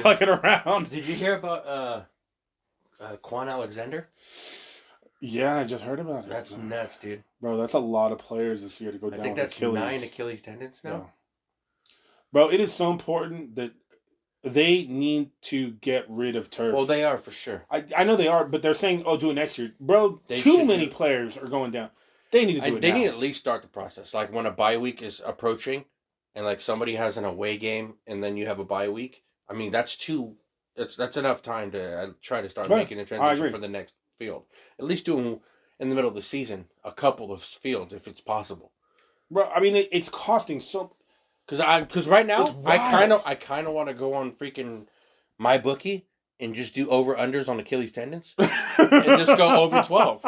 fucking around. Did you hear about Quan Alexander? Yeah, I just heard about it. That's nuts, dude. Bro, that's a lot of players this year to go down with Achilles. I think that's 9 Achilles tendons now. Yeah. Bro, it is so important that they need to get rid of turf. Well, they are for sure. I know they are, but they're saying, do it next year. Bro, too many players are going down. They need to do it now. They need to at least start the process. Like when a bye week is approaching and like somebody has an away game and then you have a bye week. I mean, that's enough time to try to start making a transition for the next field. At least doing in the middle of the season a couple of fields if it's possible. Bro, I mean it's costing so. Because right now I kind of want to go on freaking MyBookie and just do over-unders on Achilles tendons and just go over 12.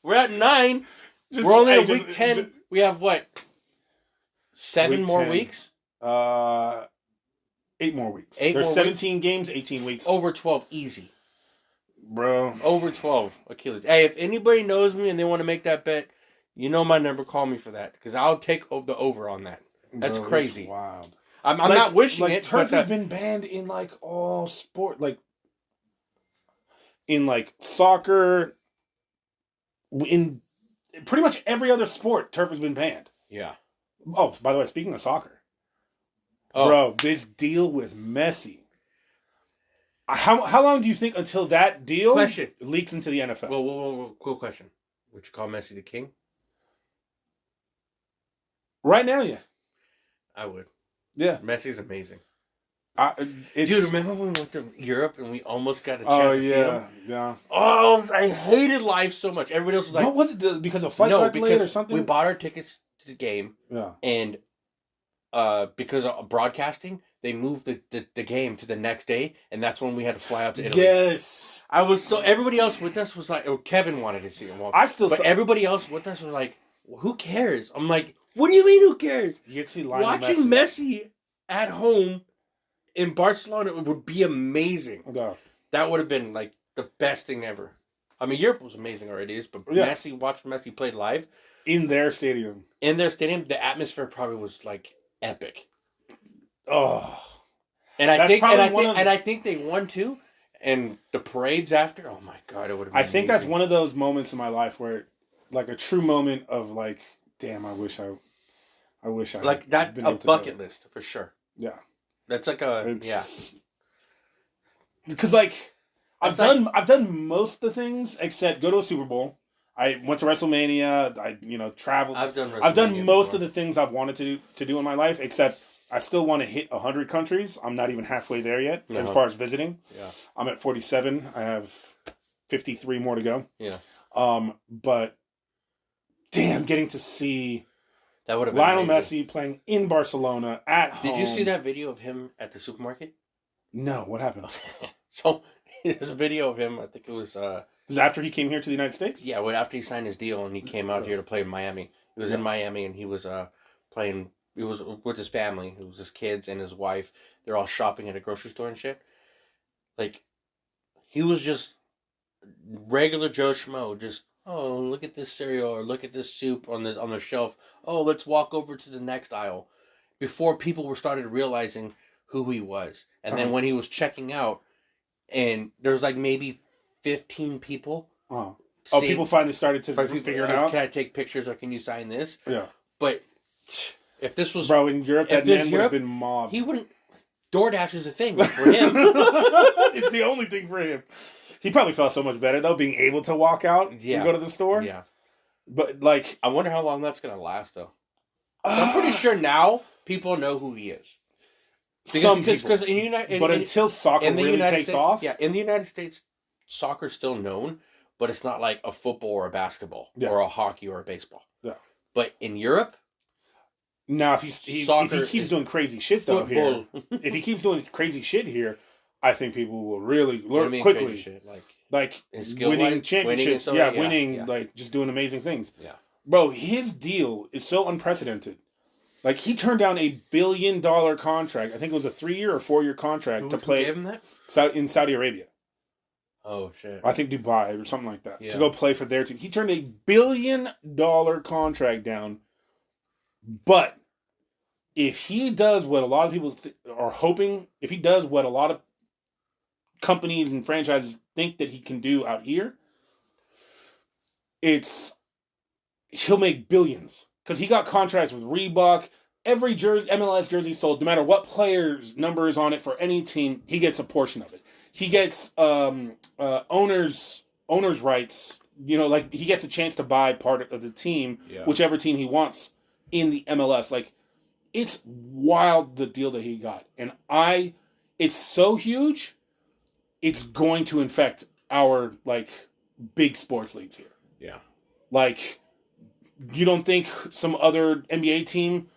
We're at 9. We're only at week 10. We have what? 7 more 10. weeks? 8 more weeks. 8 There's more 17 games, 18 weeks. Over 12, easy. Bro. Over 12, Achilles. Hey, if anybody knows me and they want to make that bet, you know my number. Call me for that. Because I'll take the over on that. That's crazy. Wild. I'm not wishing it. Turf has been banned in like all sport, like in like soccer, in pretty much every other sport. Turf has been banned. Yeah. Oh, by the way, speaking of soccer, bro, this deal with Messi. How long do you think until that deal leaks into the NFL? Well, cool question. Would you call Messi the king? Right now, yeah. I would. Yeah. Messi's amazing. Dude, remember when we went to Europe and we almost got a chance to see him? Yeah. Oh, I hated life so much. Everybody else was like... What was it? Because of fight card delay or something? We bought our tickets to the game. Yeah. And because of broadcasting, they moved the game to the next day. And that's when we had to fly out to Italy. Yes. Everybody else with us was like... Oh, Kevin wanted to see him. But everybody else with us was like, well, who cares? I'm like, what do you mean who cares? You get to see Lionel Watching Messi at home in Barcelona would be amazing. Yeah. That would have been like the best thing ever. I mean, Europe was amazing already, but watching Messi play live in their stadium. The atmosphere probably was like epic. Oh, and I think they won too. And the parades after, oh my god, it would have been amazing. That's one of those moments in my life where, like, a true moment of like, damn, I wish I like that a bucket list for sure. Yeah. That's like because like I've done most of the things except go to a Super Bowl. I went to WrestleMania. I traveled. I've done most of the things I've wanted to do in my life, except I still want to hit 100 countries. I'm not even halfway there yet as far as visiting. Yeah, I'm at 47. I have 53 more to go. Yeah. But damn, getting to see. That would have been Lionel amazing. Messi playing in Barcelona at home. Did you see that video of him at the supermarket? No, what happened? So there's a video of him. I think it was. This is after he came here to the United States. Yeah, after he signed his deal and he came out here to play in Miami. He was in Miami and he was playing. He was with his family. It was his kids and his wife. They're all shopping at a grocery store and shit. Like, he was just regular Joe Schmo, just. Oh, look at this cereal or look at this soup on the shelf. Oh, let's walk over to the next aisle. Before people started realizing who he was. And then when he was checking out, and there's like maybe 15 people. People finally started to figure it out? Can I take pictures or can you sign this? Yeah. But if this was... Bro, in Europe, that man would have been mobbed. He wouldn't... DoorDash is a thing for him. It's the only thing for him. He probably felt so much better, though, being able to walk out and go to the store. Yeah. But, like... I wonder how long that's going to last, though. I'm pretty sure now people know who he is. Some people. Until soccer really takes off... Yeah, in the United States, soccer's still known, but it's not like a football or a basketball or a hockey or a baseball. Yeah. But in Europe... Now, if he keeps doing crazy shit, though, here... if he keeps doing crazy shit here... I think people will really learn quickly. Shit? Like winning championships. Winning, like just doing amazing things. Yeah. Bro, his deal is so unprecedented. Like, he turned down $1 billion contract. I think it was a 3-year or 4-year contract to play gave him that? In Saudi Arabia. Oh, shit. I think Dubai or something like that. Yeah. To go play for their team. He turned $1 billion contract down. But if he does what a lot of people are hoping, if he does what a lot of companies and franchises think that he can do out here, he'll make billions. Because he got contracts with Reebok. Every MLS jersey sold, no matter what player's number is on it for any team, he gets a portion of it. He gets owners' rights. Like, he gets a chance to buy part of the team, whichever team he wants in the MLS. Like, it's wild, the deal that he got. And it's so huge, it's going to infect our, like, big sports leagues here. Yeah. Like, you don't think some other NBA team,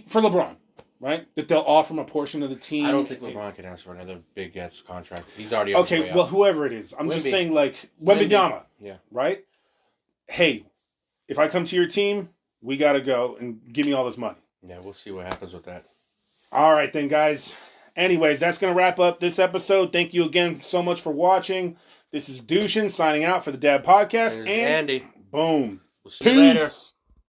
for LeBron, right? That they'll offer him a portion of the team. I don't think LeBron can ask for another big ass contract. He's already on his way well, out. whoever it is. I'm just Wemby. saying, like, Wembanyama, Yeah. right? Hey, if I come to your team, we got to go and give me all this money. Yeah, we'll see what happens with that. All right, then, guys. Anyways, that's going to wrap up this episode. Thank you again so much for watching. This is Dushin signing out for the Dad Podcast. And And Andy. boom. We'll see you later. Peace.